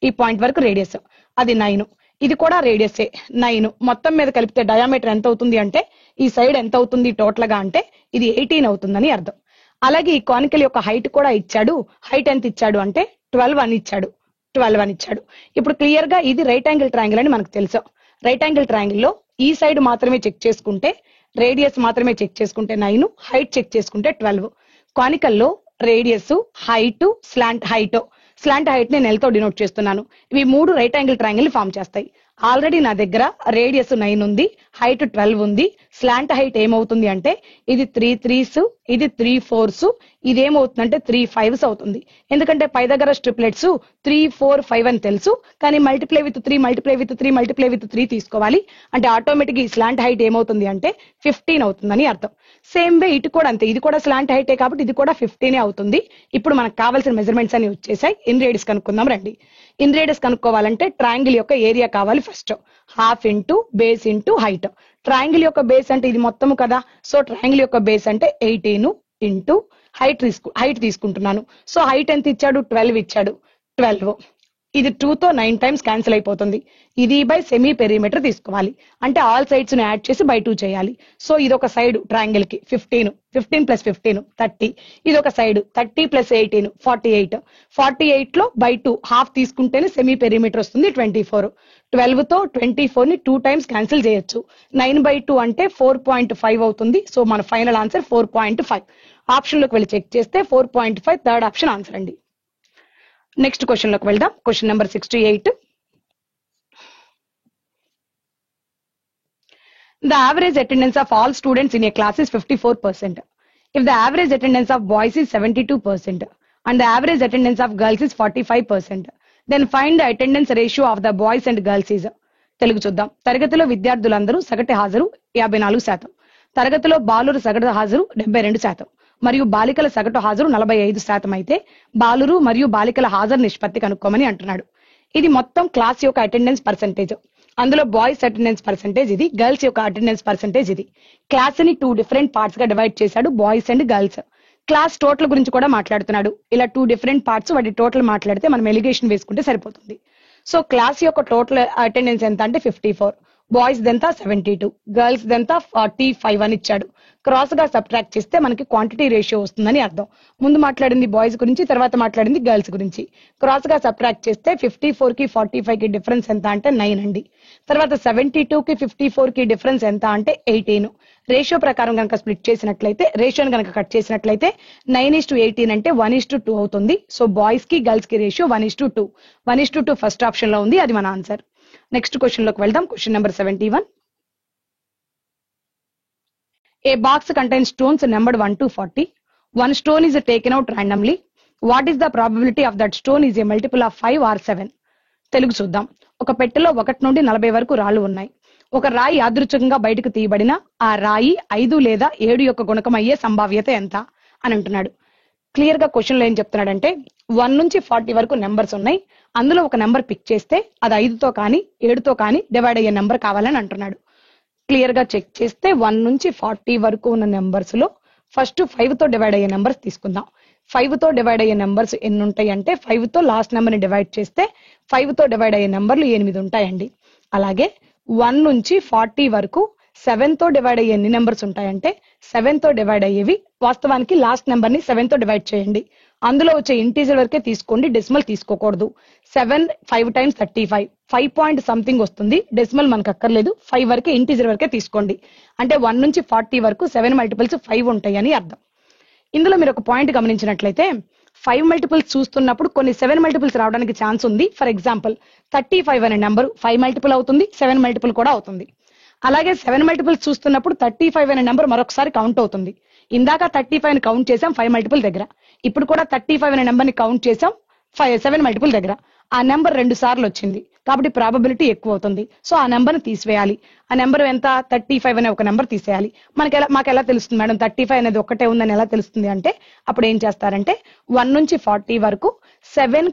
ఈ పాయింట్ వరకు రేడియస్, అది 9. ఇది కూడా రేడియసే 9. మొత్తం మీద కలిపితే డయామీటర్ ఎంత అవుతుంది అంటే, ఈ సైడ్ ఎంత అవుతుంది టోటల్ గా అంటే ఇది 18 అవుతుందని అర్థం. అలాగే ఈ కానికల్ యొక్క హైట్ కూడా ఇచ్చాడు. హైట్ ఎంత ఇచ్చాడు అంటే 12 అని ఇచ్చాడు. 12 అని ఇచ్చాడు. ఇప్పుడు క్లియర్ గా ఇది రైట్ యాంగిల్ ట్రయాంగిల్ అని మనకు తెలుసు. రైట్ యాంగిల్ ట్రయాంగిల్ లో ఈ సైడ్ మాత్రమే చెక్ చేసుకుంటే, రేడియస్ మాత్రమే చెక్ చేసుకుంటే 9, హైట్ చెక్ చేసుకుంటే 12. కానికల్ లో రేడియస్, హైట్, స్లాంట్ హైట్ నేను L తో డినోట్ చేస్తున్నాను. ఇవి 3 రైట్ యాంగిల్ ట్రయాంగిల్ ఫామ్ చేస్తాయి. ఆల్రెడీ నా దగ్గర రేడియస్ 9 ఉంది, హైట్ 12 ఉంది. స్లాంట్ హైట్ ఏమవుతుంది అంటే ఇది 3 3s, ఇది 3 4s, ఇది ఏమవుతుందంటే 3 5s అవుతుంది. ఎందుకంటే పై దగ్గర స్ట్రిప్లెట్స్ 3 4 5 అని తెలుసు, కానీ మల్టిప్లై విత్ 3 తీసుకోవాలి. అంటే ఆటోమేటిక్ ఈ స్లాంట్ హైట్ ఏమవుతుంది అంటే 15 అవుతుందని అర్థం. సేమ్ వే ఇటు కూడా అంతే, ఇది కూడా స్లాంట్ హైటే కాబట్టి ఇది కూడా 15 అవుతుంది. ఇప్పుడు మనకు కావాల్సిన మెజర్మెంట్స్ అని వచ్చేసాయి. ఇన్ రేడియస్ కనుక్కుందాం రండి. ఇన్ రేడియస్ కనుక్కోవాలంటే ట్రయాంగిల్ యొక్క ఏరియా కావాలి first. Half into base into height. Triangle యొక్క బేస్ అంటే ఇది మొత్తము కదా, సో ట్రయాంగిల్ యొక్క బేస్ అంటే 18 ఇంటూ హైట్ తీసుకుంటున్నాను. సో హైట్ ఎంత ఇచ్చాడు, 12 ఇచ్చాడు. 12 ఇది 2 తో 9 టైమ్స్ క్యాన్సిల్ అయిపోతుంది. ఇది బై సెమీ పెరిమీటర్ తీసుకోవాలి. అంటే ఆల్ సైడ్స్ ను యాడ్ చేసి బై 2 చేయాలి. సో ఇది ఒక సైడ్ ట్రయాంగిల్ కి 15 ప్లస్ 15 30. ఇది ఒక సైడ్ 30 ప్లస్ 18 48 లో బై 2 హాఫ్ తీసుకుంటేనే సెమీ పెరిమీటర్ వస్తుంది 24. 12 తో 24 ని 2 టైమ్స్ క్యాన్సిల్ చేయొచ్చు. 9/2 అంటే 4.5 అవుతుంది. సో మన ఫైనల్ ఆన్సర్ 4.5. ఆప్షన్ లోకి వెళ్ళి చెక్ చేస్తే 4.5 థర్డ్ ఆప్షన్ ఆన్సర్ అండి. నెక్స్ట్ క్వశ్చన్ లోకి వెళ్దాం. Question number 68. The average attendance of all students in a class is 54%. If the average attendance of boys is 72% and the average attendance of girls is 45%, then find the attendance ratio of the boys and girls is. Telugu చూద్దాం. తరగతిలో విద్యార్థులందరూ సగటు హాజరు 54%, తరగతిలో బాలురు సగటు హాజరు 72% మరియు బాలికల సగటు హాజరు 45% అయితే బాలురు మరియు బాలికల హాజరు నిష్పత్తి కనుక్కోమని అంటున్నాడు. ఇది మొత్తం క్లాస్ యొక్క అటెండెన్స్ పర్సెంటేజ్. అందులో బాయ్స్ అటెండెన్స్ పర్సెంటేజ్ ఇది, గర్ల్స్ యొక్క అటెండెన్స్ పర్సెంటేజ్ ఇది. క్లాస్ ని 2 డిఫరెంట్ పార్ట్స్ గా డివైడ్ చేశాడు, boys and girls. Class total గురించి కూడా మాట్లాడుతున్నాడు. ఇలా 2 డిఫరెంట్ పార్ట్స్, వాటి టోటల్ మాట్లాడితే మనం ఎలిగేషన్ వేసుకుంటే సరిపోతుంది. సో క్లాస్ యొక్క టోటల్ అటెండెన్స్ ఎంత అంటే 54, బాయ్స్ దెంతా 72, గర్ల్స్ దెంతా 45 అని ఇచ్చాడు. క్రాస్ గా సబ్ట్రాక్ట్ చేస్తే మనకి క్వాంటిటీ రేషియో వస్తుందని అర్థం. ముందు మాట్లాడింది బాయ్స్ గురించి, తర్వాత మాట్లాడింది గర్ల్స్ గురించి. క్రాస్ గా సబ్ట్రాక్ట్ చేస్తే 54 కి 45 కి డిఫరెన్స్ ఎంత అంటే 9 అండి. తర్వాత 72 కి 54 కి డిఫరెన్స్ ఎంత అంటే 18. రేషియో ప్రకారం కనుక స్ప్లిట్ చేసినట్లయితే, రేషియోని కనుక కట్ చేసినట్లయితే 9:18 అంటే 1:2 అవుతుంది. సో బాయ్స్ కి గర్ల్స్ కి రేషియో 1:2. 1:2 ఫస్ట్ ఆప్షన్ లో ఉంది, అది మన ఆన్సర్. నెక్స్ట్ క్వశ్చన్ లోకి వెళ్దాం. Question number 71. A box contains stones numbered 1 to 40. One stone is taken out randomly. What is the probability of that stone is a multiple of 5 or 7? Telugu చూద్దాం. ఒక పెట్టెలో 1 నుండి 40 వరకు రాళ్లు ఉన్నాయి. ఒక రాయి యాదృచ్ఛికంగా బయటకు తీయబడిన ఆ రాయి 5 లేదా 7 యొక్క గుణకం అయ్యే సంభావ్యత ఎంత అని అంటున్నాడు. క్లియర్ గా క్వశ్చన్ లో ఏం చెప్తున్నాడంటే 1 నుంచి 40 వరకు నెంబర్స్ ఉన్నాయి. అందులో ఒక నెంబర్ పిక్ చేస్తే అది 5తో కానీ 7తో కానీ డివైడ్ అయ్యే నెంబర్ కావాలని అంటున్నాడు. క్లియర్ గా చెక్ చేస్తే 1 నుంచి 40 వరకు ఉన్న నెంబర్స్ లో ఫస్ట్ 5తో డివైడ్ అయ్యే నెంబర్స్ తీసుకుందాం. 5తో డివైడ్ అయ్యే నెంబర్స్ ఎన్ని ఉంటాయి అంటే 5తో లాస్ట్ నెంబర్ ని డివైడ్ చేస్తే 5తో డివైడ్ అయ్యే నెంబర్లు 8 ఉంటాయండి. అలాగే 1 నుంచి 40 వరకు 7తో డివైడ్ అయ్యే ఎన్ని నెంబర్స్ ఉంటాయంటే 7 తో డివైడ్ అయ్యేవి. వాస్తవానికి లాస్ట్ నెంబర్ ని 7 తో డివైడ్ చేయండి. అందులో వచ్చే ఇంటీజర్ వరకే తీసుకోండి, డెసిమల్ తీసుకోకూడదు. 7 5 times 35 5 పాయింట్ సంథింగ్ వస్తుంది. డెసిమల్ మనకు అక్కర్లేదు, 5 వరకే ఇంటీజర్ వరకే తీసుకోండి. అంటే 1 నుంచి 40 వరకు 7 మల్టిపుల్స్ 5 ఉంటాయి అని అర్థం. ఇందులో మీరు ఒక పాయింట్ గమనించినట్లయితే 5 మల్టిపుల్స్ చూస్తున్నప్పుడు కొన్ని 7 మల్టిపుల్స్ రావడానికి ఛాన్స్ ఉంది. ఫర్ ఎగ్జాంపుల్ 35 అనే నెంబర్ 5 మల్టిపుల్ అవుతుంది, 7 మల్టిపుల్ కూడా అవుతుంది. అలాగే 7 మల్టిపుల్స్ చూస్తున్నప్పుడు 35 అనే నెంబర్ మరొకసారి కౌంట్ అవుతుంది. ఇందాక 35 ని కౌంట్ చేసాం 5 మల్టిపుల్ దగ్గర, ఇప్పుడు కూడా 35 అనే నెంబర్ ని కౌంట్ చేసాం 7 మల్టిపుల్ దగ్గర. ఆ నెంబర్ 2 సార్లు వచ్చింది కాబట్టి ప్రాబబిలిటీ ఎక్కువ అవుతుంది. సో ఆ నెంబర్ ని తీసివేయాలి. ఆ నెంబర్ ఎంత? 35 అనే ఒక నెంబర్ తీసేయాలి. మాకు ఎలా తెలుస్తుంది మేడం 35 అనేది ఒక్కటే ఉందని ఎలా తెలుస్తుంది అంటే, అప్పుడు ఏం చేస్తారంటే 1 నుంచి 40 వరకు 7,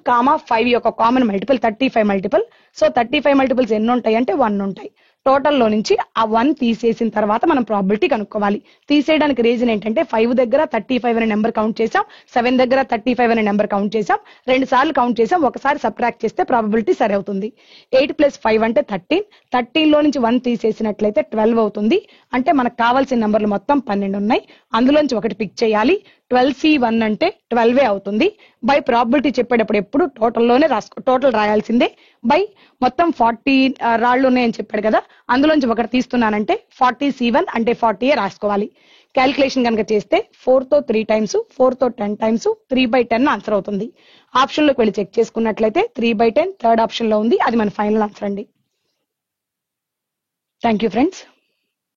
5 యొక్క common multiple 35 multiple. So 35 multiples ఎన్ని ఉంటాయి అంటే 1 ఉంటాయి. టోటల్ లో నుంచి ఆ 1 తీసేసిన తర్వాత మనం ప్రాబిలిటీ కనుక్కోవాలి. తీసేయడానికి రీజన్ ఏంటంటే 5 దగ్గర 35 అనే నెంబర్ కౌంట్ చేసాం, 7 దగ్గర 35 అనే నెంబర్ కౌంట్ చేసాం, 2 సార్లు కౌంట్ చేసాం, ఒకసారి సబ్ట్రాక్ట్ చేస్తే ప్రాబిలిటీ సరి అవుతుంది. 8 + 5 అంటే 13. 13 లో నుంచి 1 తీసేసినట్లయితే 12 అవుతుంది. అంటే మనకు కావాల్సిన నెంబర్లు మొత్తం 12 ఉన్నాయి, అందులోంచి ఒకటి పిక్ చేయాలి. 12C1 అంటే 12 అవుతుంది. బై ప్రాబిలిటీ చెప్పేటప్పుడు ఎప్పుడు టోటల్ రాయాల్సిందే. బై మొత్తం 40 రాళ్ళు ఉన్నాయని చెప్పాడు కదా, అందులోంచి ఒకటి తీస్తున్నానంటే 40C1 అంటే 40 రాసుకోవాలి. క్యాలిక్యులేషన్ కనుక చేస్తే 4 తో 3 times, 4 తో 10 times 3/10 ఆన్సర్ అవుతుంది. ఆప్షన్ లోకి వెళ్ళి చెక్ చేసుకున్నట్లయితే 3/10 థర్డ్ ఆప్షన్ లో ఉంది, అది మన ఫైనల్ ఆన్సర్ అండి. Thank you friends.